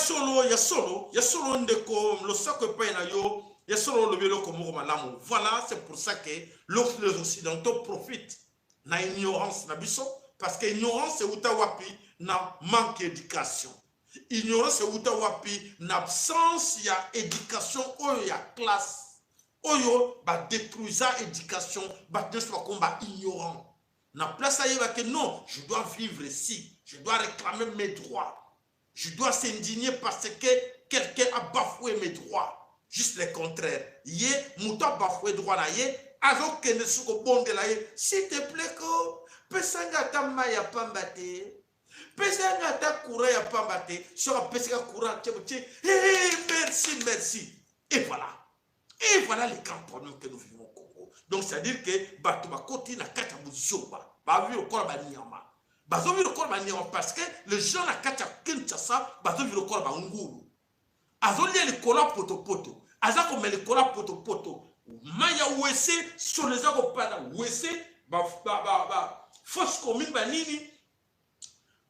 solo ndeko losako epai na yo ya solo lobeloko moko malamu. Voilà, c'est pour ça que les occidentaux profitent na ignorance na biso parce que ignorance c'est utawapi na manque d'éducation. Ignorance c'est utawapi na absence ya éducation oyo ya classe oyo ba détruisa éducation ba deso combat ignorant na place ayeba que non, je dois vivre ici, je dois réclamer mes droits, je dois s'indigner parce que quelqu'un a bafoué mes droits. Juste le contraire. Yé, mouta bafoué droit na yé, alors que ne souko bonde la yé, s'il te plaît, ko, pesanga ta maya pambate, pesanga ta coura ya pambate, sur pesanga coura, merci. Et voilà les grands problèmes que nous vivons au Congo. Donc, c'est-à-dire que, Batouba Koti na Katabu Zoba, Bavi au Korba Nyama, Bazovi au Korba Nyama, parce que les gens na Katabu Kinshasa, Bazovi au Korba Nguru. Azolia le kola poto azako me le kola poto maya wese sur les ako pana wese ba fausse commune ba nini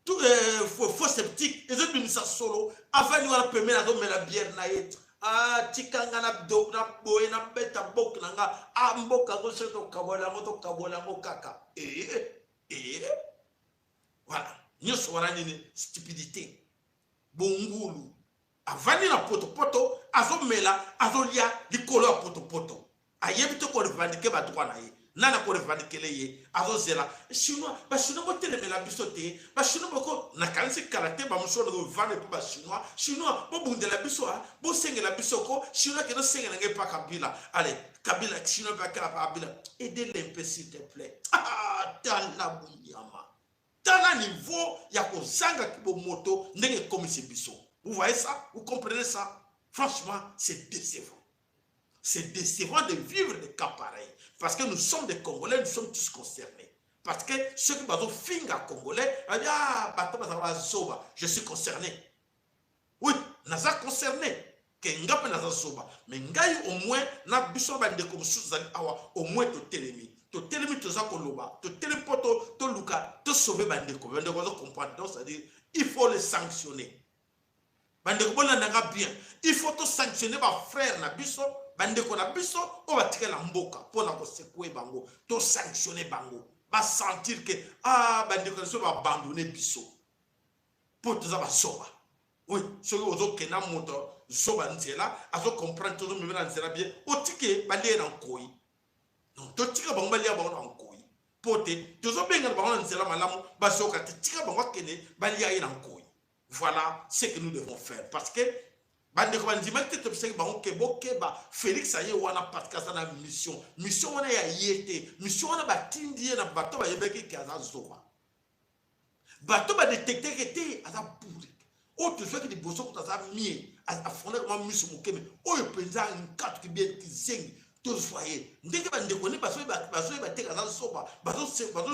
tout faux sceptique les autres bimisa solo avant ni wala permet azo me la bière na yet tikanga na do na boy na beta bok nanga mboka go seto kabola mo kaka voilà nyoso wana nini stupidité bongulu avani na poto azomela azolia likolo ya poto ayebite ko revendiquer ba droit na ye nana ko revendiquer ye azozela chinois ba chinois ko telemela biso te ba chinois boko na kanisi karaté ba musolo ko vane po ba chinois bo bundela biso bo sengela biso ko chinois ke no sengela nge pa kabila allez kabila chinois ba kabila aidez-les un peu s'il te plaît tala bunyama tala niveau ya ko zanga kibo moto ndenge komisi biso. Vous voyez ça? Vous comprenez ça? Franchement, c'est décevant. C'est décevant de vivre des cas pareils. Parce que nous sommes des Congolais, nous sommes tous concernés. Parce que ceux qui sont finga Congolais, je suis concerné. Oui, nous sommes concernés. Mais au moins, au moins, il faut les sanctionner. Bien. Il faut tout sanctionner ma frère na biso, bandeko na biso, on va tirer la mboka pour la secouer bango, tout sanctionner bango, va sentir que bandeko na biso va abandonner biso. Pour tout ça va soba. Oui, ceux qui ont kena moto soba nzela, azo comprendre tout le monde nzela bien, o tike balé na koi. Non, to tika bango balé bango na koi. Pote, tout ça benga bango nzela malamu, ba soka tika bango kene balé na koi. Voilà ce que nous devons faire. Parce que Félix a parce que ça a une mission. Mission a yété. Mission a batindi na bateau a yebeki ki aza zoba. Bateau ba détecter que té aza pourri. Autre chose que des bossons que aza mié a fondé comme mission mokeme. O penza une carte qui bien qui zingi. Tous soyez. Ndenge ba ndekoni baso ba té aza zoba. Baso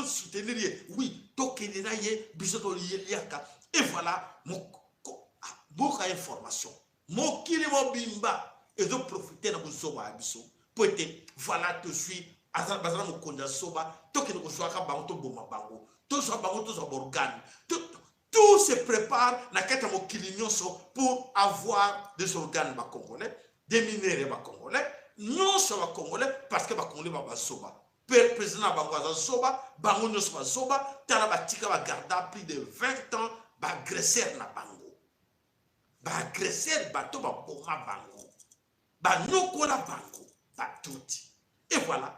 soutenir. Oui, tokende na ye biso to liaka. Et voilà, beaucoup d'informations. Mon kili mo bimba et de profiter de soba abiso. Peut-être voilà tout de suite azala mo konda soba toki no soaka bango boma bango. Tout ça bango tout ça organe. Tout se prépare na kata mo kili nyonso pour avoir des organes ba congolais, des minéraux ba congolais, nyonso ba congolais parce que ba congolais ba soba. président bango aza zoba bango nyonso bazoba tala batika bagarda plus de 20 ans baagresser na bango baagresser bato baboma bango banyokola bango batuti et voilà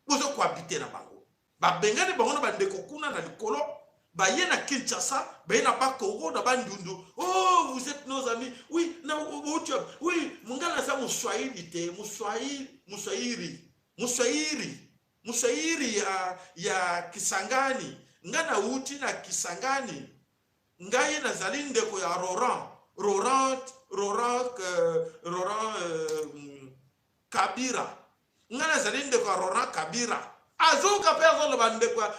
bozo kohabite na bango babengani bango na bandeko kuna na likolo baye na Kinshasa baye na Bakongo na bandundu. Oh, vous êtes nos amis. Oui, oui, mungala sa muswahili te, muswahili ya Kisangani. Ngana uti na Kisangani. Ngaye na zalinde ko ya Laurent Kabira. Ngana zalinde ko Laurent Kabira. Azuka personne bande kwa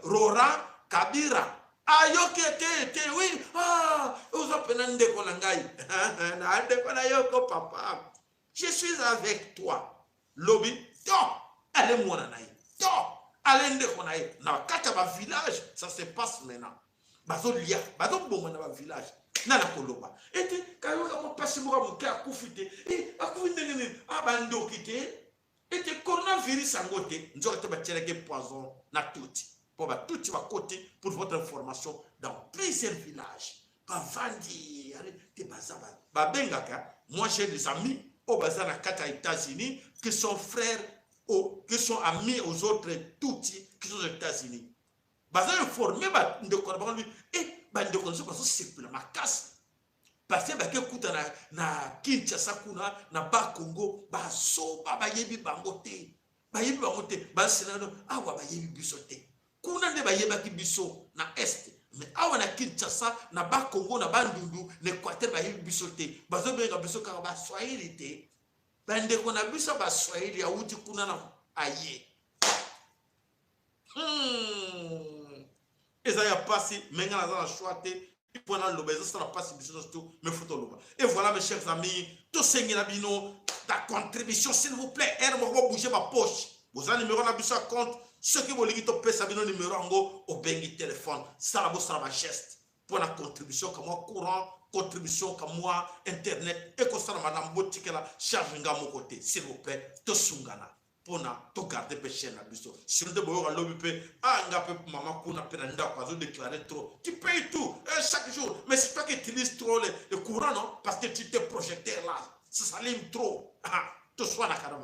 Laurent Kabira. Ayoke te oui. Ah, ozo penande ko langai. Na ande ko na yoko papa. Je suis avec toi. Lobi, to, allez moi na to, allez nde ko na na kata ba village, ça se passe maintenant. Bazo lia, bazo bongo na ba village. Na na koloba. Ete kayoka mo passe mo ka mo ka kufite. Akufite ngene abando kite. Ete coronavirus angote, nzoka ba tchereke poison na tuti. Pour ba tuti ba côté pour votre information dans plusieurs villages. Ba vandi, te bazaba. Ba bengaka, moi j'ai des amis au bazar à 4 États-Unis qui sont frères qui sont amis aux autres tuti qui sont aux États-Unis. Bazar formé ba ndeko ba lui et ba ndeko so parce que c'est pour la casse. Parce que ba ke kuta na Kinshasa kuna na Bakongo ba so ba yebi bangote. Ba yebi bangote ba sinano awa ba yebi bisote. Kuna nde ba yeba ki biso na est. Mais awa na Kinshasa na Bakongo na bandundu l'Équateur ba yebi bisote. Bazo benga biso ka ba swahili te. Bande ko na biso ba swahili ya uti kuna na aye. Et ça y a passé menga na za choité. Pendant l'obéissance, ça n'a pas si bien tout, mais faut le. Et voilà, mes chers amis, tout ce qui est ta contribution, s'il vous plaît, aide moi bouger ma poche. Vous avez numéro na biso compte, ceux qui veulent to pesa bino numéro ngo au bengi téléphone. Ça la bosse ma geste pour la contribution comme moi courant, contribution comme moi internet et que ça madame botike la charge nga mon côté, s'il vous plaît, to sungana. Pona to garder péché na biso si nous devons lobi pe nga pe maman kuna pe nda kwa zo déclarer trop tu payes tout chaque jour mais c'est toi qui utilises trop le courant non parce que tu te projecteur là ça s'allume trop to soit na kana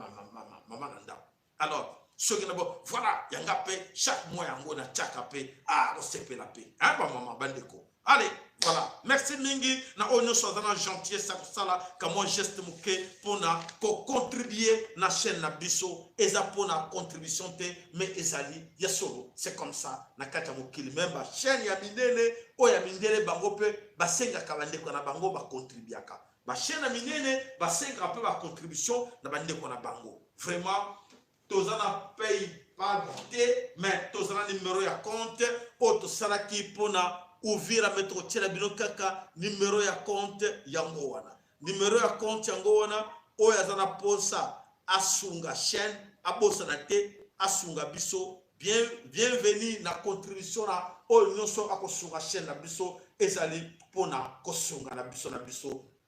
maman nda alors ce qui voilà yanga pe chaque mois yango na chaka pe on se fait la paix ba maman bandeko allez voilà merci mingi na onyo sozana gentillesse ça là comme moi geste muke pour na contribuer na chaîne na biso eza pour na contribution te mais ezali ya solo c'est comme ça na kata mukili même ba chaîne ya minene o ya mindele bango pe ba senga kabande ko na bango ba contribuaka ba chaîne ya minene ba senga pe ba contribution na bande ko na bango vraiment tozana paye pas te mais tozana numéro ya compte o to salaki pour na ouvrir mettre tela bino kaka numéro ya compte yango wana numéro ya compte yango wana o yazana posa asunga chaîne abosa na te asunga biso bienvenue na contribution na o nyonso akosunga chaîne na biso ezali pona kosunga na biso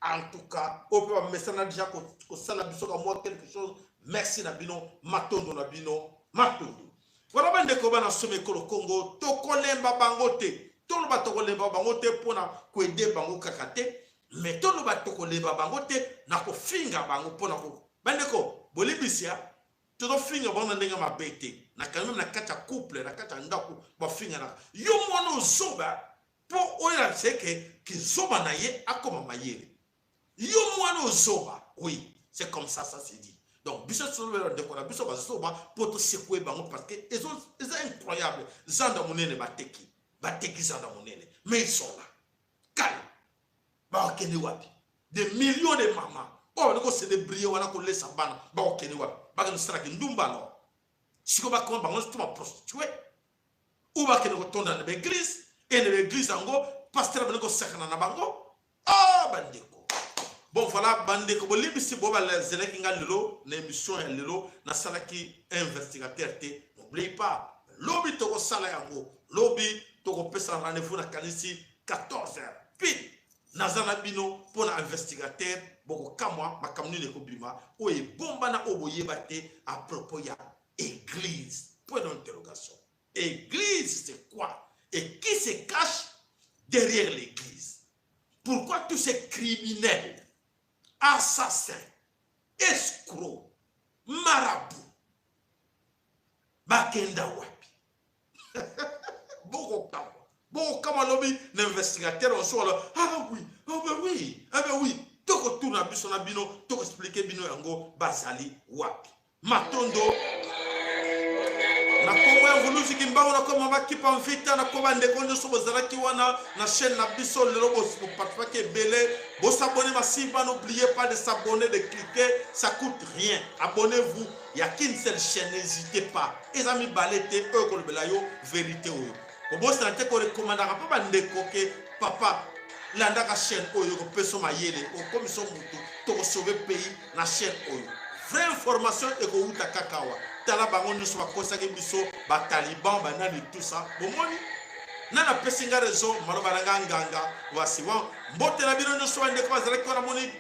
en tout cas o peut message na déjà ko sala biso ka moi quelque chose merci na bino matondo na bino matondo voilà bande ko bana somme ko Congo to kolemba bangote tout le bateau kolemba bangote pona ko aider bango kakate mais tout le bateau kolemba bangote na ko finga bango pona ko bandeko bolibisia to do finga bana ndenga mabete na quand même na kata couple na kata ndako ba finga na yo mwana zoba po oya seke ki zoba na ye akoma mayele yo mwana zoba oui c'est comme ça se dit donc biso solo de ko na biso ba zoba pour to secouer bango parce que ils incroyable zanda munene bateki zanda monene mais ils sont là calme ba okeni wapi des millions de mamans on c'est des brilles wana ko lesa bana ba okeni wapi ba ka straki ndumba no siko ba ko ba ngo tuma prostitué ou ba ke ko tonda na l'église et na l'église ango pasteur ba ko sakana na bango bandeko bon voilà bandeko bo libisi bo ba les élèves ngalelo na émission ya lelo na salaki investigateur te n'oublie pas lobby to ko sala yango lobby toko pesa rendez-vous na kanisi 14h pile nazana bino pour investigateur boko kamwa makamni ne ko bima o e bomba na oboye bate à propos ya église. Point d'interrogation. Église c'est quoi? Et qui se cache derrière l'église? Pourquoi tous ces criminels, assassins, escrocs, marabouts, bakenda wapi? Bon, comme l'investigateur, on soit là, ah oui, toko tourna biso na bino, toko expliquer bino yango basali wapi. Matondo, na komo ya vuluzi kimbango na komo bakipa mvita na komo ndeko nyoso bozalaki wana na chaîne na biso lelo bo parfait belé, bo s'abonner massivement, n'oubliez pas de s'abonner, de cliquer, ça coûte rien. Abonnez-vous, il n'y a qu'une seule chaîne, n'hésitez pas. Les amis balete eux ko belayo vérité oyo. Bo santé ko recommandera pas ndeko ke papa landaka chaîne oyo ko peso mayele o comme so mutu to sauver pays na chaîne oyo. Vraie information et ko uta kakawa. Tala bango nyonso bakosaki biso ba taliban banani tout ça. Bomoni nana pesinga raison maloba nanga nganga wasi wa mbote na bino nyonso ndeko bazalaki na moni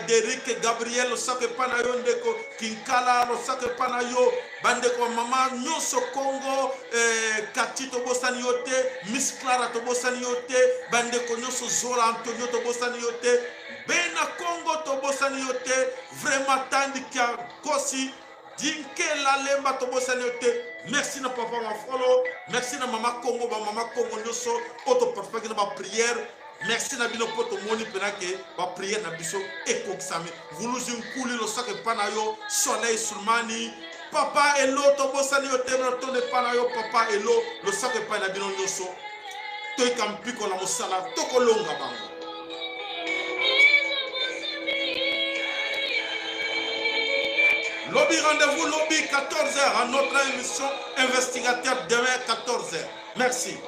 Derrick Gabriel Osake Panayo ndeko Kinkala Osake Panayo bandeko mama nyonso Congo Katito Bosani yote Miss Clara to Bosani yote bandeko nyonso Zola Antonio to Bosani yote Bena Congo to Bosani yote vraiment tandikia kosi Dinke la lemba to Bosani yote. Merci na papa ma follow, merci na mama Congo nyonso auto parfait na ba prière. Merci na bino poto moni penake ba prière na biso ekokisami vuluzi nkuli lo sake panayo soleil sulmani papa elo to bosani yo temna to ne panayo papa elo lo sake pana bino nyoso to ikampiko na mosala to kolonga bango. Lobby rendez-vous lobby 14h à notre émission investigateur demain 14h. Merci.